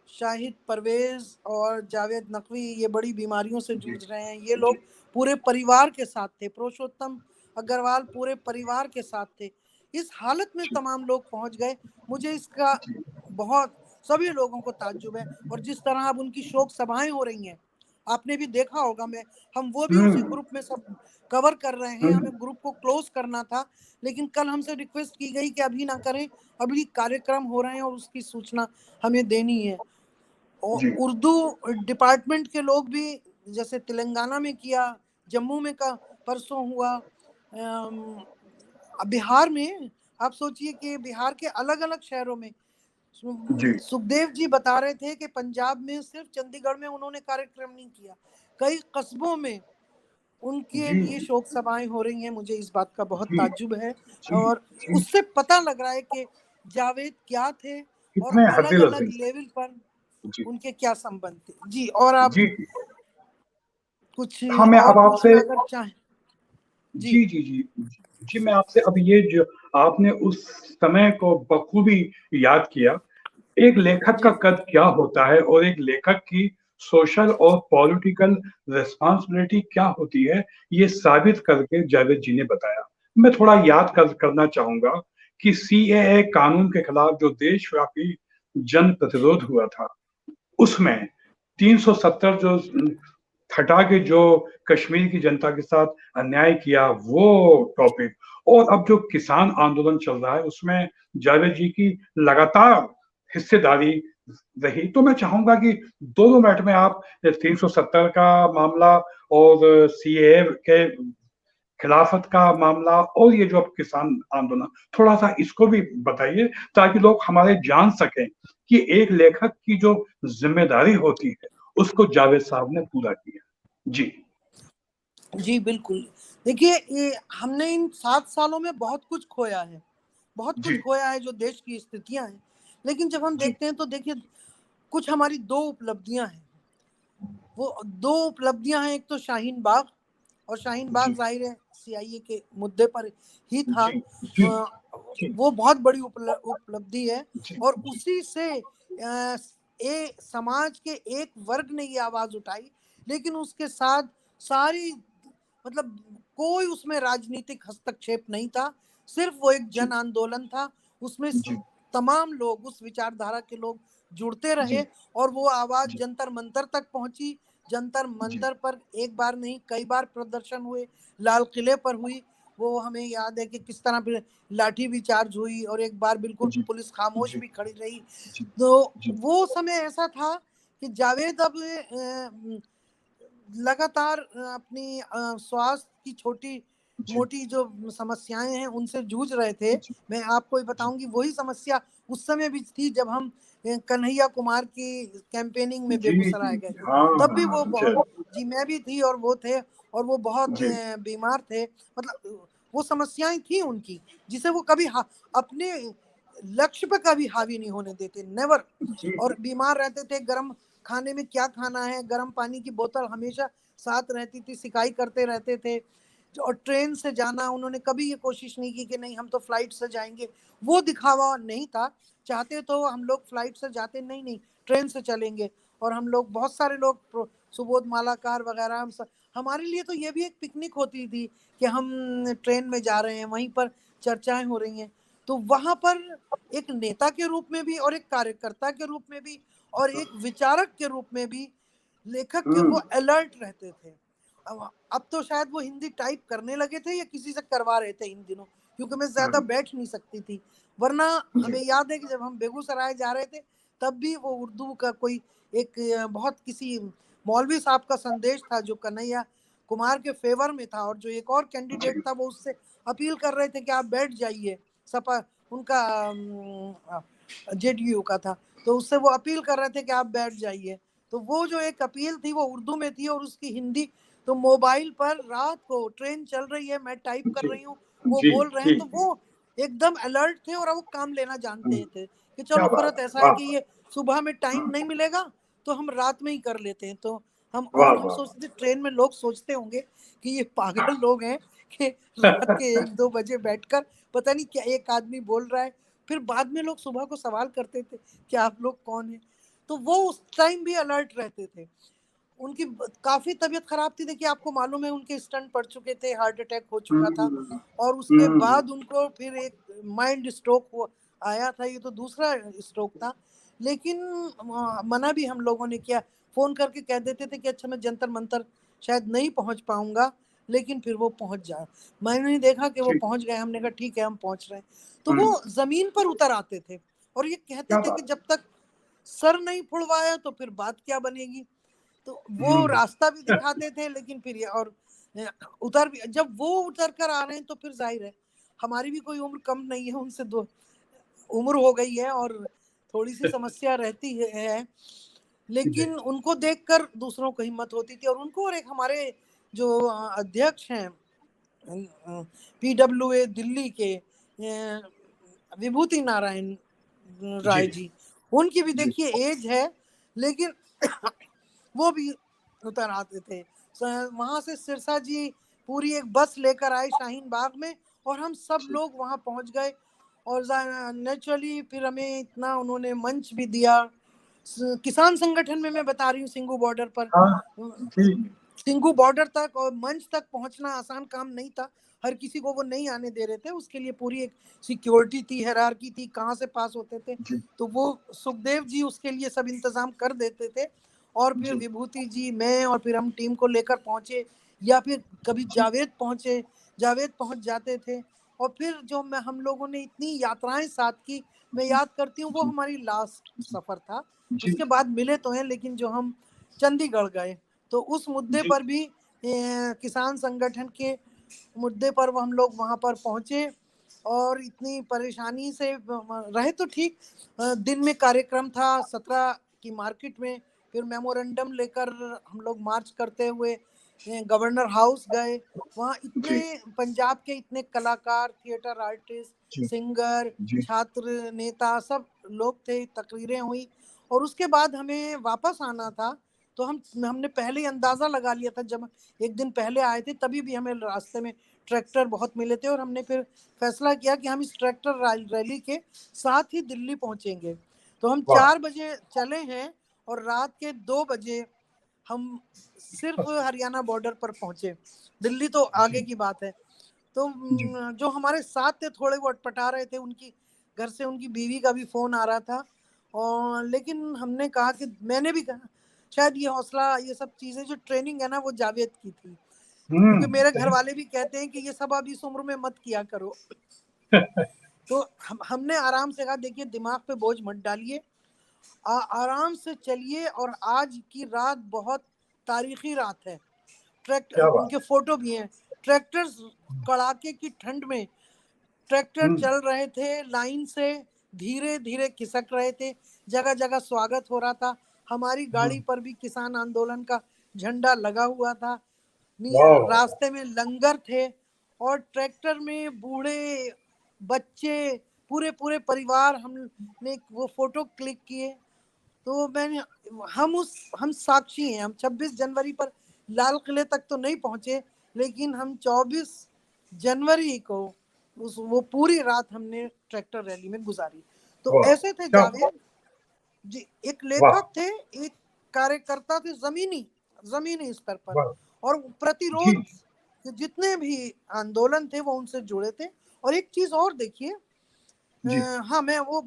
शाहिद परवेज और जावेद नकवी, ये बड़ी बीमारियों से जूझ रहे हैं। ये लोग पूरे परिवार के साथ थे, पुरुषोत्तम अग्रवाल पूरे परिवार के साथ थे। इस हालत में तमाम लोग पहुंच गए। मुझे इसका बहुत, सभी लोगों को ताज्जुब है। और जिस तरह अब उनकी शोक सभाएं हो रही हैं, आपने भी देखा होगा, हम वो भी उसी ग्रुप में सब कवर कर रहे हैं। हमें ग्रुप को क्लोज करना था, लेकिन कल हमसे रिक्वेस्ट की गई कि अभी ना करें, अभी कार्यक्रम हो रहे हैं और उसकी सूचना हमें देनी है। और उर्दू डिपार्टमेंट के लोग भी, जैसे तेलंगाना में किया, जम्मू में का परसों हुआ, बिहार में, आप सोचिए कि बिहार के अलग अलग शहरों में, सुखदेव जी बता रहे थे कि पंजाब में सिर्फ चंडीगढ़ में उन्होंने कार्यक्रम नहीं किया, कई कस्बों में उनके लिए शोक सभाएं हो रही हैं। मुझे इस बात का बहुत ताज्जुब है, और उससे पता लग रहा है कि जावेद क्या थे और अलग अलग लेवल पर उनके क्या संबंध थे। जी, और आप कुछ
हाँ, मैं
और
अब आपसे,
अगर चाहें।
जी जी जी जी, मैं आपसे अब ये जो आपने उस समय को बखूबी याद किया, एक लेखक का कद क्या होता है और एक लेखक की सोशल और पॉलिटिकल रिस्पांसिबिलिटी क्या होती है, ये साबित करके जावेद जी ने बताया। मैं थोड़ा याद करना चाहूंगा कि सीएए कानून के खिलाफ जो देशव्यापी जन प्रतिरोध हुआ था, उसमें 370 जो हटा के जो कश्मीर की जनता के साथ अन्याय किया, वो टॉपिक, और अब जो किसान आंदोलन चल रहा है, उसमें जावेद जी की लगातार हिस्सेदारी रही। तो मैं चाहूंगा कि दोनों मिनट में आप 370 का मामला और सीएए के खिलाफत का मामला और ये जो अब किसान आंदोलन, थोड़ा सा इसको भी बताइए ताकि लोग हमारे जान सकें कि एक लेखक की जो जिम्मेदारी होती है उसको जावेद साहब ने पूरा किया। जी
जी बिल्कुल। देखिए, ये हमने इन 7 सालों में बहुत कुछ खोया है, बहुत कुछ खोया है जो देश की स्थितियां हैं। लेकिन जब हम देखते हैं तो देखिए, कुछ हमारी 2 उपलब्धियां हैं। वो 2 उपलब्धियां हैं, एक तो शाहीन बाग, और शाहीन बाग जाहिर है सीआईए के मुद्दे पर ही था। वो बहुत बड़ी उपलब्धि है, और उसी से समाज के एक वर्ग ने ये आवाज उठाई, लेकिन उसके साथ सारी, मतलब कोई उसमें राजनीतिक हस्तक्षेप नहीं था, सिर्फ वो एक जन आंदोलन था। उसमें तमाम लोग, उस विचारधारा के लोग जुड़ते रहे, और वो आवाज जंतर मंतर तक पहुंची। जंतर मंतर पर एक बार नहीं, कई बार प्रदर्शन हुए, लाल किले पर हुई। वो हमें याद है कि किस तरह लाठी भी चार्ज हुई, और एक बार बिल्कुल पुलिस खामोश भी खड़ी रही। तो वो समय ऐसा था कि जावेद अब लगातार अपनी स्वास्थ्य की छोटी मोटी जो समस्याएं हैं उनसे जूझ रहे थे। मैं आपको ये बताऊंगी, वही समस्या उस समय भी थी जब हम कन्हैया कुमार की कैंपेनिंग में बेगूसराय गए थे। तब भी वो बहुत, जी मैं भी थी और वो थे, और वो बहुत बीमार थे। मतलब वो समस्याएं थी उनकी, जिसे वो कभी अपने लक्ष्य पे कभी हावी नहीं होने देते, नेवर।
जी
और बीमार रहते थे, गर्म खाने में क्या खाना है, गर्म पानी की बोतल हमेशा साथ रहती थी, सिकाई करते रहते थे। और ट्रेन से जाना, उन्होंने कभी ये कोशिश नहीं की कि नहीं हम तो फ्लाइट से जाएंगे, वो दिखावा नहीं था। चाहते तो हम लोग फ्लाइट से जाते, नहीं नहीं ट्रेन से चलेंगे। और हम लोग बहुत सारे लोग सुबोध मालाकार वगैरह, हमारे लिए तो ये भी एक पिकनिक होती थी कि हम ट्रेन में जा रहे हैं, वहीं पर चर्चाएं हो रही हैं। तो वहां पर एक नेता के रूप में भी और एक कार्यकर्ता के रूप में भी और एक विचारक के रूप में भी लेखक के वो अलर्ट रहते थे। अब तो शायद वो हिंदी टाइप करने लगे थे या किसी से करवा रहे थे इन दिनों, क्योंकि मैं ज्यादा बैठ नहीं सकती थी। वरना हमें याद है कि जब हम बेगूसराय जा रहे थे तब भी वो उर्दू का कोई एक बहुत किसी मौलवी साहब का संदेश था जो कन्हैया कुमार के फेवर में था, और जो एक और कैंडिडेट था वो उससे अपील कर रहे थे कि आप बैठ जाइए। सपा उनका जेडीयू का था, तो उससे वो अपील कर रहे थे कि आप बैठ जाइए। तो वो जो एक अपील थी वो उर्दू में थी और उसकी हिंदी, तो मोबाइल पर रात को ट्रेन चल रही है, मैं टाइप कर
जी
रही हूँ, वो
जी
बोल रहे हैं,
जी।
तो वो एकदम अलर्ट थे और वो काम लेना जानते थे कि
क्या
चलो
बात
फरत
है,
ऐसा है
वाह
कि ये सुबह में टाइम नहीं मिलेगा तो हम रात में ही कर लेते हैं। तो
वाह
हम
वाह
सोचते थे, ट्रेन में लोग सोचते होंगे कि ये पागल लोग हैं कि रात के 1-2 बजे बैठकर पता नहीं क्या एक आदमी बोल रहा है। फिर बाद में लोग सुबह को सवाल करते थे कि आप लोग कौन हैं। तो वो उस टाइम भी अलर्ट रहते थे। उनकी काफी तबीयत खराब थी, देखिए आपको मालूम है उनके स्टंट पड़ चुके थे, हार्ट अटैक हो चुका था।
हम्म,
और उसके
हम्म,
बाद उनको फिर एक माइल्ड स्ट्रोक आया था, ये तो दूसरा स्ट्रोक था। लेकिन मना भी हम लोगों ने किया, फोन करके कह देते थे कि अच्छा मैं जंतर मंतर शायद नहीं पहुंच पाऊंगा, लेकिन फिर वो पहुंच जाए। मैंने देखा कि वो
जी,
पहुंच गए, हमने कहा ठीक है हम पहुंच रहे हैं। तो वो
हम्म,
जमीन पर उतर आते थे और ये कहते
क्या
थे कि
बात
जब तक सर नहीं फुड़वाया तो फिर बात क्या बनेगी। तो
है।
वो रास्ता भी दिखाते थे, लेकिन फिर ये और उतर भी, जब वो उतर कर आ रहे हैं तो फिर जाहिर है हमारी भी कोई उम्र कम नहीं है उनसे, दो उम्र हो गई है और थोड़ी सी समस्या रहती है।
जी
लेकिन उनको देखकर दूसरों को हिम्मत होती थी। और उनको और एक हमारे जो अध्यक्ष हैं पीडब्ल्यूए दिल्ली के विभूति नारायण
जी
राय जी, उनकी भी
जी
देखिए एज है, लेकिन वो भी उतर आते थे। वहां से सिरसा जी पूरी एक बस लेकर आए शाहीन बाग में और हम सब
जी
लोग वहां पहुंच गए। और नेचुरली फिर हमें इतना उन्होंने मंच भी दिया। किसान संगठन में मैं बता रही हूँ, सिंगू बॉर्डर पर,
हाँ जी
सिंगू बॉर्डर तक और मंच तक पहुंचना आसान काम नहीं था। हर किसी को वो नहीं आने दे रहे थे, उसके लिए पूरी एक सिक्योरिटी थी, हायरार्की थी, कहाँ से पास होते थे।
जी
तो वो सुखदेव जी उसके लिए सब इंतजाम कर देते थे। और फिर
जी
विभूति जी, मैं और फिर हम टीम को लेकर पहुंचे, या फिर कभी
जी
जावेद पहुंचे, जावेद पहुंच जाते थे। और फिर जो मैं हम लोगों ने इतनी यात्राएं साथ की, मैं याद करती हूँ वो
जी
हमारी लास्ट सफर था।
जी
उसके बाद मिले तो हैं, लेकिन जो हम चंडीगढ़ गए तो उस मुद्दे
जी
पर भी किसान संगठन के मुद्दे पर वो हम लोग वहां पर पहुंचे। और इतनी परेशानी से रहे तो ठीक। दिन में कार्यक्रम था 17 की मार्केट में, फिर मेमोरेंडम लेकर हम लोग मार्च करते हुए गवर्नर हाउस गए। वहाँ इतने
जी
पंजाब के इतने कलाकार, थिएटर आर्टिस्ट,
जी
सिंगर,
जी
छात्र नेता सब लोग थे, तकरीरें हुई। और उसके बाद हमें वापस आना था। तो हमने पहले ही अंदाजा लगा लिया था, जब एक दिन पहले आए थे तभी भी हमें रास्ते में ट्रैक्टर बहुत मिले थे, और हमने फिर फैसला किया कि हम इस ट्रैक्टर रैली के साथ ही दिल्ली पहुंचेंगे। तो हम
वाह
4 बजे चले हैं और रात के 2 बजे हम सिर्फ हरियाणा बॉर्डर पर पहुंचे। दिल्ली तो आगे
जी
की बात है। तो
जी
जो हमारे साथ थे थोड़े वो अटपटा रहे थे, उनकी घर से उनकी बीवी का भी फोन आ रहा था। और लेकिन हमने कहा कि मैंने भी कहा शायद ये हौसला, ये सब चीजें जो ट्रेनिंग है ना वो जावेद की थी, क्योंकि मेरे घर
सही
वाले भी कहते हैं कि ये सब अब इस उम्र में मत किया करो। तो हमने आराम से कहा देखिए दिमाग पे बोझ मत डालिए, आराम से चलिए। और आज की रात बहुत तारीखी रात है। ट्रैक्टर,
क्या बात
उनके फोटो भी हैं, ट्रैक्टर्स कड़ाके की ठंड में ट्रैक्टर
हम्म
चल रहे थे लाइन से, धीरे धीरे खिसक रहे थे, जगह जगह स्वागत हो रहा था। हमारी गाड़ी
हम्म
पर भी किसान आंदोलन का झंडा लगा हुआ था।
वाह
रास्ते में लंगर थे और ट्रैक्टर में बूढ़े, बच्चे, पूरे पूरे परिवार हमने वो फोटो क्लिक किए। तो मैंने हम साक्षी हैं। हम 26 जनवरी पर लाल किले तक तो नहीं पहुंचे, लेकिन हम 24 जनवरी को वो पूरी रात हमने ट्रैक्टर रैली में गुजारी। तो
वाह,
ऐसे थे
क्या
जावेद जी, एक
वाह,
लेखक थे, एक कार्यकर्ता थे जमीनी स्तर पर,
वाह,
और
जी,
प्रतिरोध के जितने भी आंदोलन थे वो उनसे जुड़े थे। और एक चीज और देखिए,
जी,
हाँ, मैं वो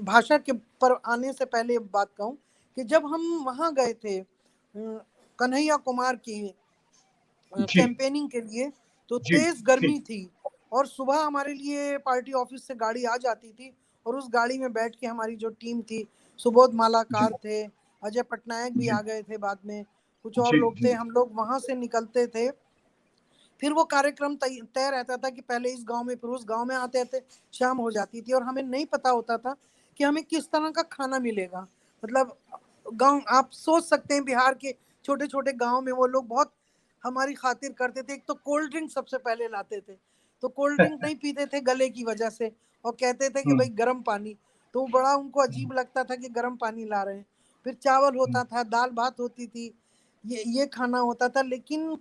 भाषा के पर आने से पहले बात कहूँ कि जब हम वहाँ गए थे कन्हैया कुमार की
जी,
कैंपेनिंग के लिए, तो
जी,
तेज
जी,
गर्मी थी, और सुबह हमारे लिए पार्टी ऑफिस से गाड़ी आ जाती थी, और उस गाड़ी में बैठ के हमारी जो टीम थी, सुबोध
जी,
मालाकार थे, अजय पटनायक भी
जी,
आ गए थे बाद में, कुछ और
जी,
लोग थे,
जी,
हम लोग वहां से निकलते थे। फिर वो कार्यक्रम तय रहता था कि पहले इस गांव में फिर उस गांव में आते आते शाम हो जाती थी, और हमें नहीं पता होता था कि हमें किस तरह का खाना मिलेगा। मतलब गांव, आप सोच सकते हैं बिहार के छोटे छोटे गांव में वो लोग बहुत हमारी खातिर करते थे। एक तो कोल्ड ड्रिंक सबसे पहले लाते थे, तो कोल्ड ड्रिंक नहीं पीते थे गले की वजह से, और कहते थे कि
हम्म,
भाई गर्म पानी। तो बड़ा उनको अजीब लगता था कि गर्म पानी ला रहे हैं। फिर चावल होता था, दाल भात होती थी, ये खाना होता था। लेकिन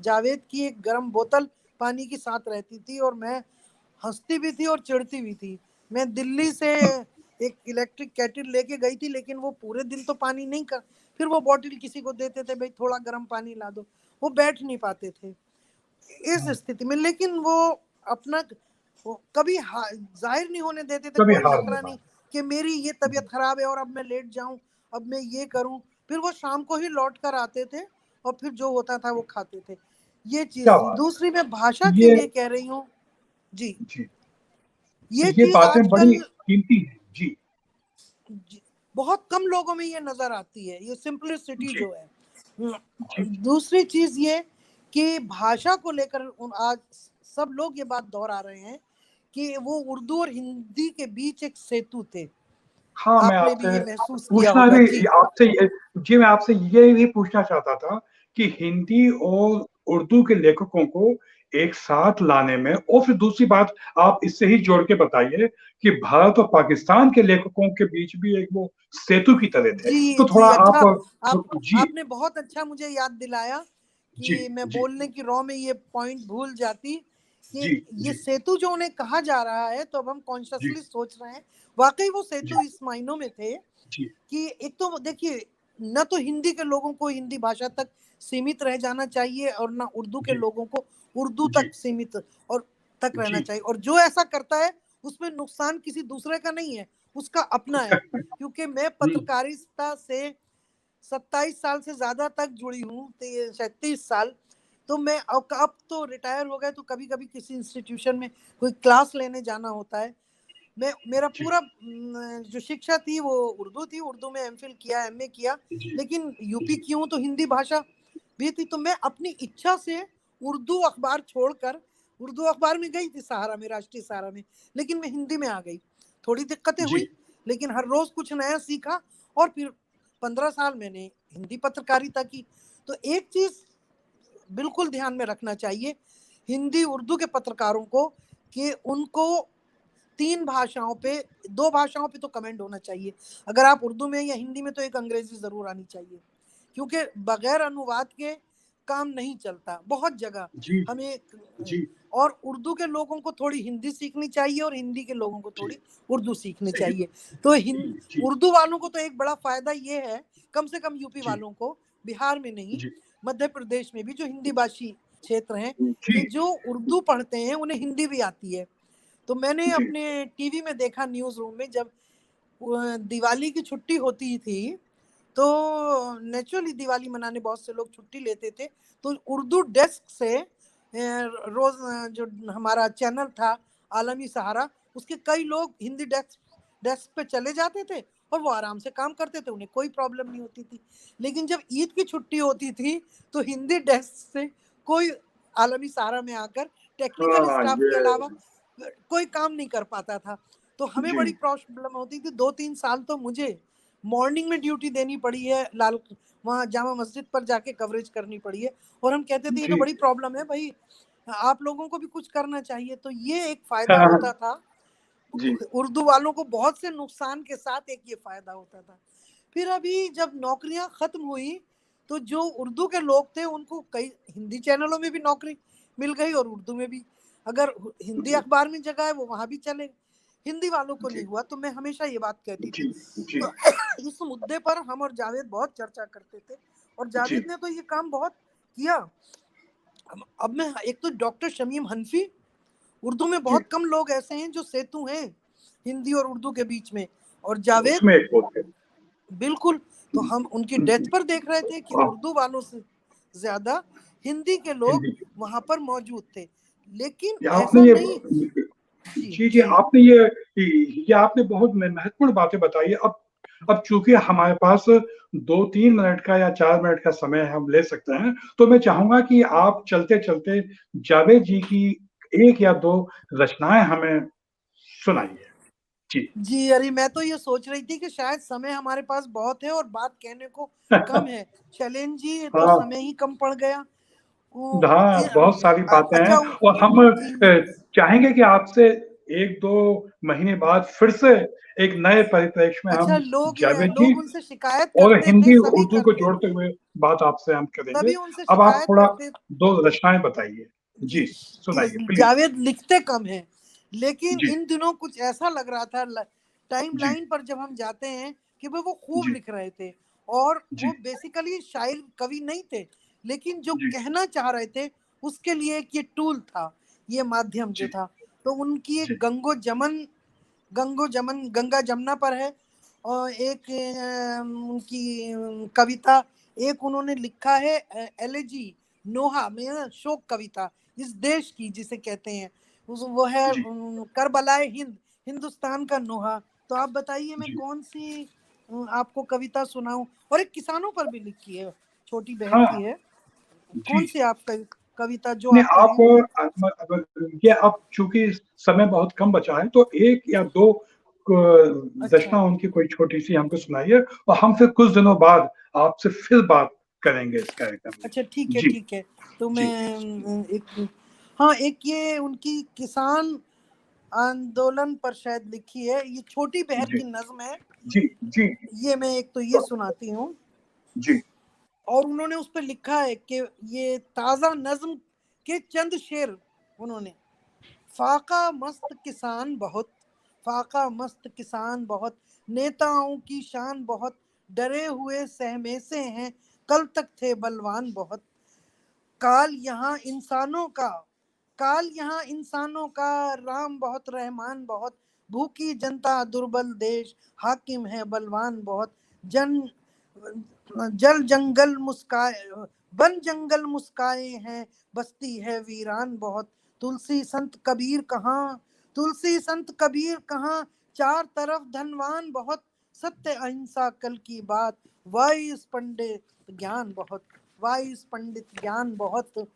जावेद की एक गर्म बोतल पानी की साथ रहती थी, और मैं हंसती भी थी और चिढ़ती भी थी। मैं दिल्ली से एक इलेक्ट्रिक केटल लेके गई थी, लेकिन वो पूरे दिन तो पानी नहीं कर, फिर वो बॉटल किसी को देते थे, भाई थोड़ा गर्म पानी ला दो, वो बैठ नहीं पाते थे इस स्थिति में। लेकिन वो अपना वो कभी जाहिर नहीं होने देते थे,
कभी
कोई
हार नहीं
नखरा नहीं
माना।
कि मेरी ये तबीयत खराब है और अब मैं लेट जाऊं, अब मैं ये करूं। फिर वो शाम को ही लौट कर आते थे, और फिर जो होता था वो खाते थे। ये
क्या
चीज थी।
बात
दूसरी मैं भाषा
है
के
ये,
लिए कह रही हूँ जी,
जी,
ये
ये
चीज
बातें
आजकल
बड़ी कीमती हैं। जी,
बहुत कम लोगों में ये नजर आती है, ये सिंपलिसिटी
जी,
जो है।
जी, जी,
दूसरी चीज ये कि भाषा को लेकर आज सब लोग ये बात दोहरा रहे हैं कि वो उर्दू और हिंदी के बीच एक सेतु थे।
हाँ, मैं
आपने भी
आपसे
ये महसूस किया
पूछना
होगा
भी
जी।
आपसे ये जी, मैं आपसे ये भी पूछना चाहता था कि हिंदी और उर्दू के लेखकों को एक साथ लाने में, और फिर दूसरी बात आप इससे ही जोड़ के बताइए कि भारत और पाकिस्तान के लेखकों के बीच भी एक वो सेतु की तरह थे।
जी
तो थोड़ा
जी, अच्छा,
आप
आप
जी,
आपने बहुत अच्छा मुझे याद दिलाया
जी,
कि मैं
जी,
बोलने की रॉ में ये पॉइंट भूल जाती कि
जी,
ये
जी,
सेतु जो उन्हें कहा जा रहा है, तो अब हम
जी,
कॉन्शियसली सोच रहे हैं, वाकई वो
जी,
सेतु इस मायनों में थे
जी,
कि एक तो देखिए, न तो हिंदी के लोगों को हिंदी भाषा तक सीमित रह जाना चाहिए, और ना उर्दू के
जी,
लोगों को उर्दू
जी,
तक सीमित और तक रहना
जी,
चाहिए। और जो ऐसा करता है उसमें नुकसान किसी दूसरे का नहीं है, उसका अपना है। क्योंकि मैं
हुँ,
पत्रकारिता से 27 साल से ज्यादा तक जुड़ी हूँ, 37 साल। तो मैं अब तो रिटायर हो गए, तो कभी कभी किसी इंस्टीट्यूशन में कोई क्लास लेने जाना होता है। मैं मेरा
जी,
पूरा जो शिक्षा थी वो उर्दू थी, उर्दू में एमफिल किया, एमए किया।
जी,
लेकिन यूपी
जी,
की हूँ तो हिंदी भाषा भी थी, तो मैं अपनी इच्छा से उर्दू अखबार छोड़कर उर्दू अखबार में गई थी, सहारा में, राष्ट्रीय सहारा में, लेकिन मैं हिंदी में आ गई। थोड़ी दिक्कतें
जी,
हुई, लेकिन हर रोज कुछ नया सीखा, और फिर 15 साल मैंने हिंदी पत्रकारिता की। तो एक चीज बिल्कुल ध्यान में रखना चाहिए हिंदी उर्दू के पत्रकारों को, कि उनको 3 भाषाओं पे, 2 भाषाओं पे तो कमेंट होना चाहिए। अगर आप उर्दू में या हिंदी में, तो एक अंग्रेजी जरूर आनी चाहिए, क्योंकि बगैर अनुवाद के काम नहीं चलता बहुत जगह।
जी,
हमें
जी,
और उर्दू के लोगों को थोड़ी हिंदी सीखनी चाहिए, और हिंदी के लोगों को
जी,
थोड़ी उर्दू सीखनी
जी,
चाहिए। तो
जी,
उर्दू वालों को तो एक बड़ा फायदा ये है, कम से कम यूपी
जी,
वालों को, बिहार में नहीं,
जी,
मध्य प्रदेश में भी जो हिंदी भाषी क्षेत्र हैं, कि
जी,
जो उर्दू पढ़ते हैं उन्हें हिंदी भी आती है। तो मैंने
जी,
अपने टीवी में देखा, न्यूज रूम में, जब दिवाली की छुट्टी होती थी, तो नेचुरली दिवाली मनाने बहुत से लोग छुट्टी लेते थे, तो उर्दू डेस्क से रोज जो हमारा चैनल था आलमी सहारा, उसके कई लोग हिंदी डेस्क डेस्क पे चले जाते थे, और वो आराम से काम करते थे, उन्हें कोई प्रॉब्लम नहीं होती थी। लेकिन जब ईद की छुट्टी होती थी, तो हिंदी डेस्क से कोई आलमी सहारा में आकर टेक्निकल
हाँ,
स्टाफ के
ये
अलावा कोई काम नहीं कर पाता था। तो हमें
जी,
बड़ी प्रॉब्लम होती थी। 2-3 साल तो मुझे मॉर्निंग में ड्यूटी देनी पड़ी है, लाल वहाँ जामा मस्जिद पर जाके कवरेज करनी पड़ी है। और हम कहते थे ये तो
जी,
बड़ी प्रॉब्लम है भाई, आप लोगों को भी कुछ करना चाहिए। तो ये एक फायदा
हाँ,
होता था
जी
उर्दू वालों को बहुत से नुकसान के साथ एक ये फायदा होता था। फिर अभी जब नौकरियां खत्म हुई तो जो उर्दू के लोग थे उनको कई हिंदी चैनलों में भी नौकरी मिल गई और उर्दू में भी। अगर हिंदी
जी
अखबार में जगह है वो वहां भी चले, हिंदी वालों को नहीं
जी
हुआ। तो मैं हमेशा ये बात कहती
जी
थी।
जी
तो इस मुद्दे पर हम और जावेद बहुत चर्चा करते थे और
जी
जावेद ने तो ये काम बहुत किया। अब मैं एक तो डॉक्टर शमीम हनफी, उर्दू में
जी
बहुत कम लोग ऐसे हैं जो सेतु हैं हिंदी और उर्दू के बीच में, और जावेद
उसमें एक वो थे।
बिल्कुल। तो हम उनकी डेथ पर देख रहे थे कि
हाँ,
उर्दू वालों से ज्यादा हिंदी के लोग
हिंदी
वहां पर मौजूद थे, लेकिन
ये आपने
ऐसा
ये
नहीं। जी
जी जी
जी।
आपने ये आपने बहुत महत्वपूर्ण बातें बताई। अब चूंकि हमारे पास 2-3 मिनट का या 4 मिनट का समय हम ले सकते हैं, तो मैं चाहूंगा कि आप चलते चलते जावेद जी की एक या दो रचनाएं हमें सुनाइए। जी
जी अरे मैं तो ये सोच रही थी कि शायद समय हमारे पास बहुत है और बात कहने को कम है। शैलेंद्र जी ये तो
हाँ
समय ही कम पड़ गया।
हाँ, बहुत सारी बातें हैं
अच्छा
और हम
जी।
चाहेंगे कि आपसे 1-2 महीने बाद फिर से एक नए परिप्रेक्ष्य में
अच्छा
हम
लोग
जावेद जी
लोग उनसे शिकायत
और
करते थे,
हिंदी
सभी
उर्दू को
करते
जोड़ते हुए बात आपसे हम करेंगे।
सभी उनसे
अब आप
शिकायत
थोड़ा
करते।
2 रचनाएं बताइए।
जी
जी सुनाइए प्लीज।
जावेद लिखते कम है, लेकिन
जी
इन दिनों कुछ ऐसा लग रहा था टाइम
जी
लाइन पर जब हम जाते हैं कि वो खूब
जी
लिख रहे थे। और
जी
वो बेसिकली शायर कवि नहीं थे, लेकिन जो
जी
कहना चाह रहे थे उसके लिए एक ये टूल था, ये माध्यम जो
जी
था। तो उनकी एक
जी
गंगो जमन गंगा जमुना पर है, और एक उनकी कविता एक उन्होंने लिखा है एलेजी नोहा में, शोक कविता इस देश की जिसे कहते हैं वो है
जी
करबलाए हिंद, हिंदुस्तान का नोहा। तो आप बताइए मैं
जी
कौन सी आपको कविता सुनाऊं। और एक किसानों पर भी लिखी है, छोटी बहन की
हाँ
है।
जी
कौन सी आप कविता जो
नहीं
आप कहें।
आप अगर ये अब चूंकि समय बहुत कम बचा है तो एक या दो
अच्छा
रचना उनकी कोई छोटी सी हमको सुनाइए और हम फिर कुछ दिनों बाद आपसे फिर बात करेंगे इस कार्यक्रम में।
अच्छा ठीक है
जी
ठीक है। तो
जी
मैं एक, हाँ एक ये उनकी किसान आंदोलन पर शायद लिखी है, ये छोटी बहर
जी
की नज्म है।
जी जी
ये मैं एक तो ये सुनाती हूँ।
जी
और उन्होंने उस पर लिखा है कि ये ताजा नज्म के चंद शेर उन्होंने। फाका मस्त किसान बहुत, फाका मस्त किसान बहुत, नेताओं की शान बहुत, डरे हुए सहमे से हैं, कल तक थे बलवान बहुत। काल यहाँ इंसानों का, काल यहाँ इंसानों का, राम बहुत रहमान बहुत, भूखी जनता दुर्बल देश, हाकिम है बलवान बहुत। जन जल जंगल मुस्काए, वन जंगल मुस्काए हैं, बस्ती है वीरान बहुत। तुलसी संत कबीर कहाँ, तुलसी संत कबीर कहाँ, चार तरफ धनवान बहुत। सत्य अहिंसा कल की बात, वाइस पंडित ज्ञान बहुत, वाइस पंडित ज्ञान बहुत।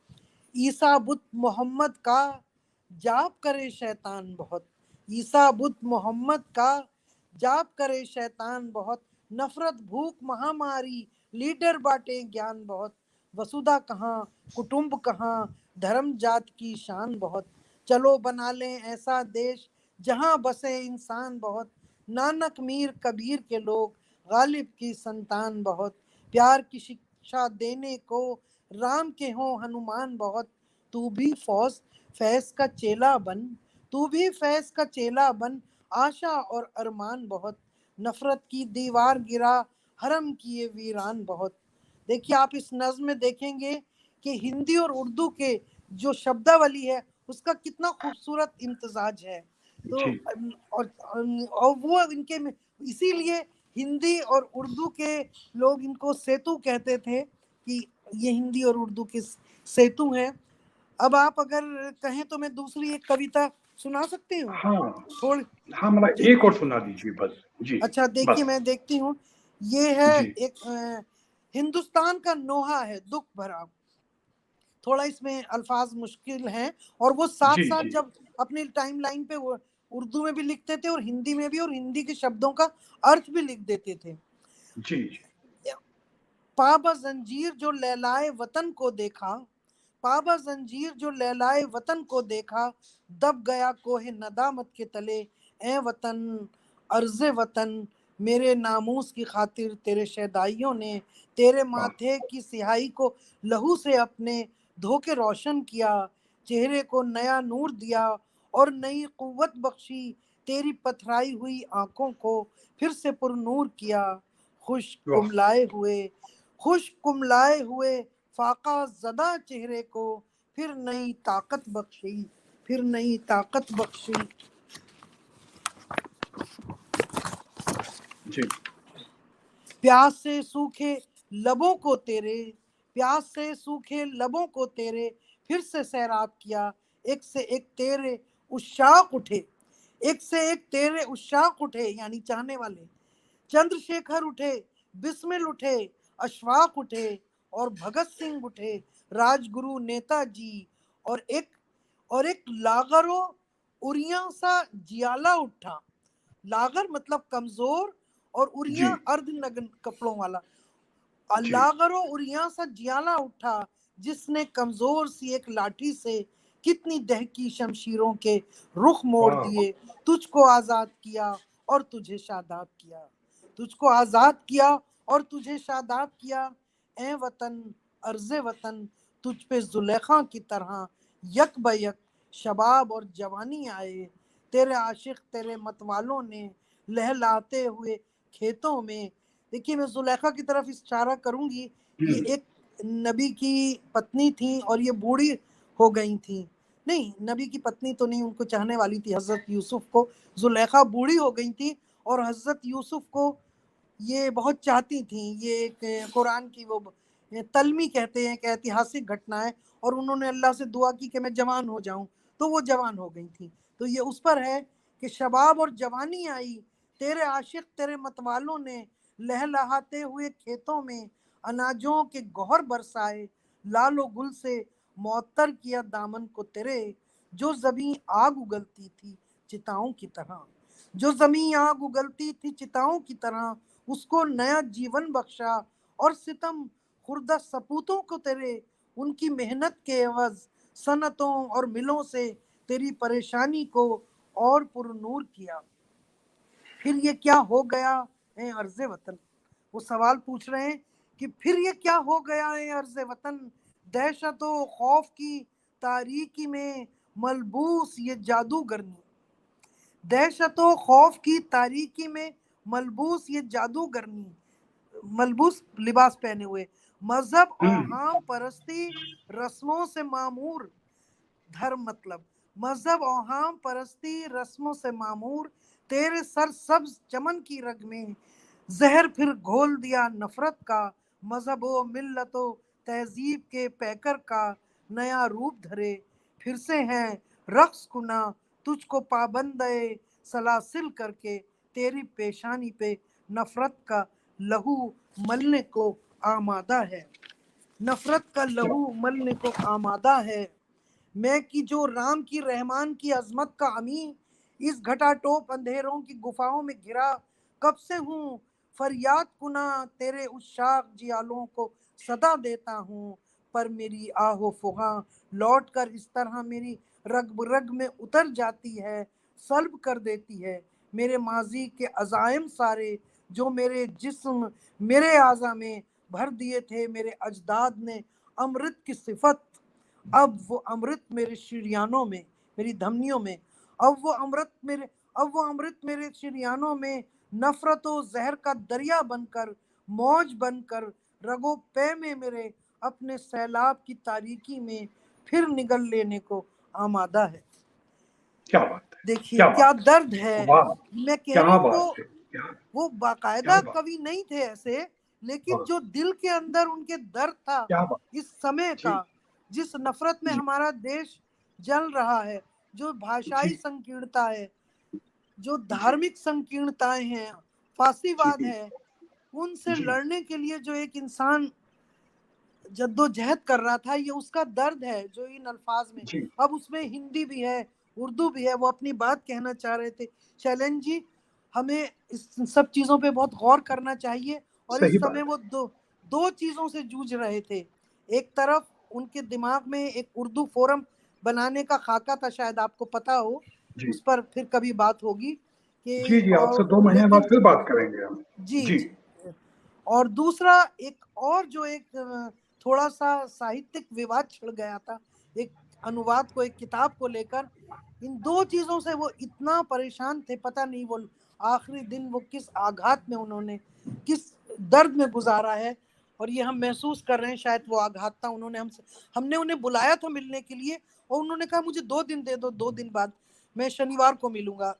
ईसा बुत मोहम्मद का, जाप करे शैतान बहुत, ईसा बुत मोहम्मद का, जाप करे शैतान बहुत। नफरत भूख महामारी, लीडर बांटे ज्ञान बहुत। वसुधा कहाँ, कुटुंब कहाँ, धर्म जात की शान बहुत। चलो बना लें ऐसा देश जहाँ बसे इंसान बहुत। नानक मीर कबीर के लोग, गालिब की संतान बहुत। प्यार की शिक्षा देने को राम के हों हनुमान बहुत। तू भी फैज का चेला बन, तू भी फैज का चेला बन, आशा और अरमान बहुत। नफरत की दीवार गिरा, हरम किए वीरान बहुत। देखिए आप इस नज्म में देखेंगे कि हिंदी और उर्दू के जो शब्दावली है उसका कितना खूबसूरत इम्तजाज है। तो
जी
और वो इनके में इसीलिए हिंदी और उर्दू के लोग इनको सेतु कहते थे कि ये हिंदी और उर्दू के सेतु हैं। अब आप अगर कहें तो मैं दूसरी एक कविता सुना सकती हूँ
हाँ
थोड़ी।
हाँ मतलब
जी
एक और सुना दीजिए बस। जी
अच्छा देखिए
बस।
मैं देखती हूँ। ये है
जी
एक हिंदुस्तान का नोहा है दुख भरा। थोड़ा इसमें अल्फाज मुश्किल हैं, और वो साथ
जी
साथ
जी
जब अपनी टाइम लाइन पे वो उर्दू में भी लिखते थे और हिंदी में भी, और हिंदी के शब्दों का अर्थ भी लिख देते थे।
जी जी
पाबा जंजीर जो लैलाए वतन को देखा, पाबा जंजीर जो लैलाए वतन को देखा, दब गया कोहे नदामत के तले, ए वतन अर्ज़े वतन, मेरे नामूस की खातिर तेरे शहदाइयों ने तेरे
वाह,
माथे की सिहाई को लहू से अपने धो के रोशन किया, चेहरे को नया नूर दिया और नई कुव्वत बख्शी, तेरी पथराई हुई आंखों को फिर से पुरनूर किया। खुश
वाह,
कुमलाए हुए खुश कुमलाए हुए फाका ज़दा चेहरे को फिर नई ताकत बख्शी, फिर नई ताकत बख्शी।
जी,
प्यास से सूखे लबों को तेरे प्यास से सूखे लबों को तेरे फिर से सैराब किया, एक से एक तेरे उशाक उठे, एक से एक तेरे उशाक उठे यानी चाहने वाले, चंद्रशेखर उठे, बिस्मिल उठे, अशफाक उठे और भगत सिंह उठे, राजगुरु नेताजी और एक लागरो उरिया सा जियाला उठा। लागर मतलब कमजोर और
जी,
उरिया अर्धनग्न कपड़ों वाला।
जी,
लागरो उरिया सा जियाला उठा, जिसने कमजोर सी एक लाठी से कितनी दहकी शमशीरों के रुख मोड़
वाह,
दिए, तुझको आजाद किया और तुझे शादाब किया, तुझको आजाद किया और तुझे शादाब किया। ए वतन अर्ज़े वतन, तुझ पे जुलेखा की तरह यक बयक शबाब और जवानी आए, तेरे आशिक तेरे मतवालों ने लहलाते हुए खेतों में। देखिए मैं जुलेखा की तरफ इशारा करूंगी, ये
हम्म,
एक नबी की पत्नी थी और ये बूढ़ी हो गई थी। नहीं, नबी की पत्नी तो नहीं, उनको चाहने वाली थी हजरत यूसुफ को। जुलेखा बूढ़ी हो गई थी और हजरत यूसुफ को ये बहुत चाहती थी। ये एक कुरान की वो तलमी कहते हैं कि ऐतिहासिक घटना है, और उन्होंने अल्लाह से दुआ की कि मैं जवान हो जाऊं, तो वो जवान हो गई थी। तो ये उस पर है कि शबाब और जवानी आई, तेरे आशिक तेरे मतवालों ने लहलहाते हुए खेतों में अनाजों के गौहर बरसाए, लालो गुल से मुअत्तर किया दामन को तेरे, जो जमीन आग उगलती थी चिताओं की तरह, जो जमीन आग उगलती थी चिताओं की तरह, उसको नया जीवन बख्शा। और सितम खुर्दा सपूतों को तेरे, उनकी मेहनत के एवज सनतों और मिलों से तेरी परेशानी को और पुरनूर किया। फिर ये क्या हो गया है अर्ज़े वतन, वो सवाल पूछ रहे हैं कि फिर ये क्या हो गया है अर्ज़े वतन, दहशत व खौफ की तारीकी में मलबूस ये जादूगरनी, दहशत व खौफ की तारीकी में मलबूस ये जादूगरनी, मलबूस लिबास पहने हुए, मजहब
हम्म,
औहाम परस्ती रस्मों से मामूर, धर्म मतलब मजहब औहाम परस्ती रस्मों से मामूर, तेरे सर सब्ज चमन की रग में जहर फिर घोल दिया नफरत का, मजहब व मिल्लत व तहजीब के पैकर का नया रूप धरे, फिर से हैं रक्स कुना तुझको पाबंदे सलासिल करके, तेरी पेशानी पे नफरत का लहू मलने को आमादा है, नफरत का
क्या,
लहू मलने को आमादा है। मैं कि जो राम की रहमान की अजमत का अमी, इस घटाटोप अंधेरों की गुफाओं में घिरा कब से हूँ, फरियाद कुना तेरे उशाक जियालों को सदा देता हूँ, पर मेरी आहो फुगा लौट कर इस तरह मेरी रग रग में उतर जाती है, सल्ब कर देती है मेरे माजी के अजायम सारे, जो मेरे जिस्म मेरे आज़ा में भर दिए थे मेरे अजदाद ने अमृत की सिफत, अब वो अमृत मेरे शिरयानों में, मेरी धमनियों में, अब वो अमृत मेरे शिरयानों में नफरत व जहर का दरिया बनकर मौज बनकर रगो पे में मेरे अपने सैलाब की तारीकी में फिर निगल लेने को आमादा है।
क्या बात है,
देखिए
क्या
क्या
बात
दर्द
है,
है।
वाह,
मैं कह रही
क्या
हूँ
बात है, क्या,
वो
क्या
बाकायदा
बात,
कवि नहीं थे ऐसे, लेकिन
वाह,
जो दिल के अंदर उनके दर्द था
क्या बात,
इस समय
जी,
का, जिस नफरत में
जी,
हमारा देश जल रहा है, जो भाषाई
जी,
संकीर्णता है, जो
जी,
धार्मिक संकीर्णताएं हैं, फांसीवाद
जी,
है, उनसे
जी,
लड़ने के लिए जो एक इंसान जद्दोजहद कर रहा था, ये उसका दर्द है जो इन अल्फाज में।
जी,
अब उसमें हिंदी भी है, उर्दू भी है, वो अपनी बात कहना चाह रहे थे। शैलेंद्र जी, हमें इस सब चीज़ों पे बहुत गौर करना चाहिए। और इस
सही
समय
बात
वो दो दो चीज़ों से जूझ रहे थे। एक तरफ उनके दिमाग में एक उर्दू फोरम बनाने का खाका था, शायद आपको पता हो,
है, जी,
उस पर फिर कभी बात होगी।
जी, जी, आपसे 2 महीने बाद
लेकिन
फिर बात करेंगे हम।
जी,
जी,
जी। और दूसरा एक और जो एक थोड़ा-सा साहित्यिक विवाद छिड़ गया था, एक अनुवाद को, एक किताब को लेकर, इन 2 चीज़ों से वो इतना परेशान थे, पता नहीं वो आखिरी दिन वो किस आघात में उन्होंने, किस दर्द में गुज़ारा है, और ये हम महसूस कर रहे हैं शायद वो आघात था। हमने उन्हें बुलाया था मिलने के लिए और उन्होंने कहा मुझे 2 दिन दे दो, 2 दिन बाद मैं शनिवार को मिलूँगा।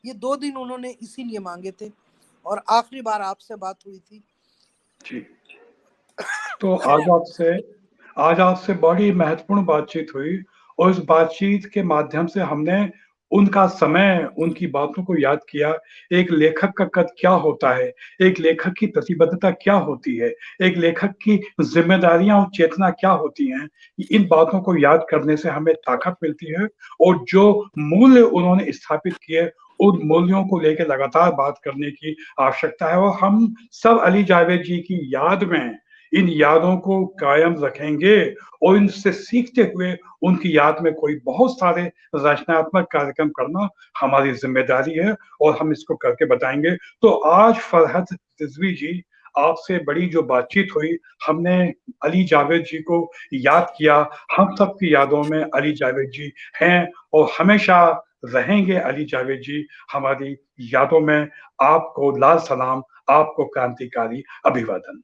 ये 2 दिन उन्होंने इसीलिए माँगे थे और आखिरी बार आपसे बात हुई थी।
जी। तो आज आपसे बड़ी महत्वपूर्ण बातचीत हुई और इस बातचीत के माध्यम से हमने उनका समय, उनकी बातों को याद किया। एक लेखक का कद क्या होता है? एक लेखक की प्रतिबद्धता क्या होती है? एक लेखक की ज़िम्मेदारियाँ और चेतना क्या होती हैं? इन बातों को याद करने से हमें ताकत मिलती है और जो मूल्य उन्होंने स्थापित किए, उन मूल्यों को लेके लगातार बात करने की आवश्यकता है और हम सब अली जावेद जी की याद में इन यादों को कायम रखेंगे और इनसे सीखते हुए उनकी याद में कोई बहुत सारे रचनात्मक कार्यक्रम करना हमारी ज़िम्मेदारी है और हम इसको करके बताएँगे। तो आज फरहत रिज़वी जी, आपसे बड़ी जो बातचीत हुई, हमने अली जावेद जी को याद किया। हम सबकी यादों में अली जावेद जी हैं और हमेशा रहेंगे अली जावेद जी हमारी यादों में। आपको लाल सलाम, आपको क्रांतिकारी अभिवादन।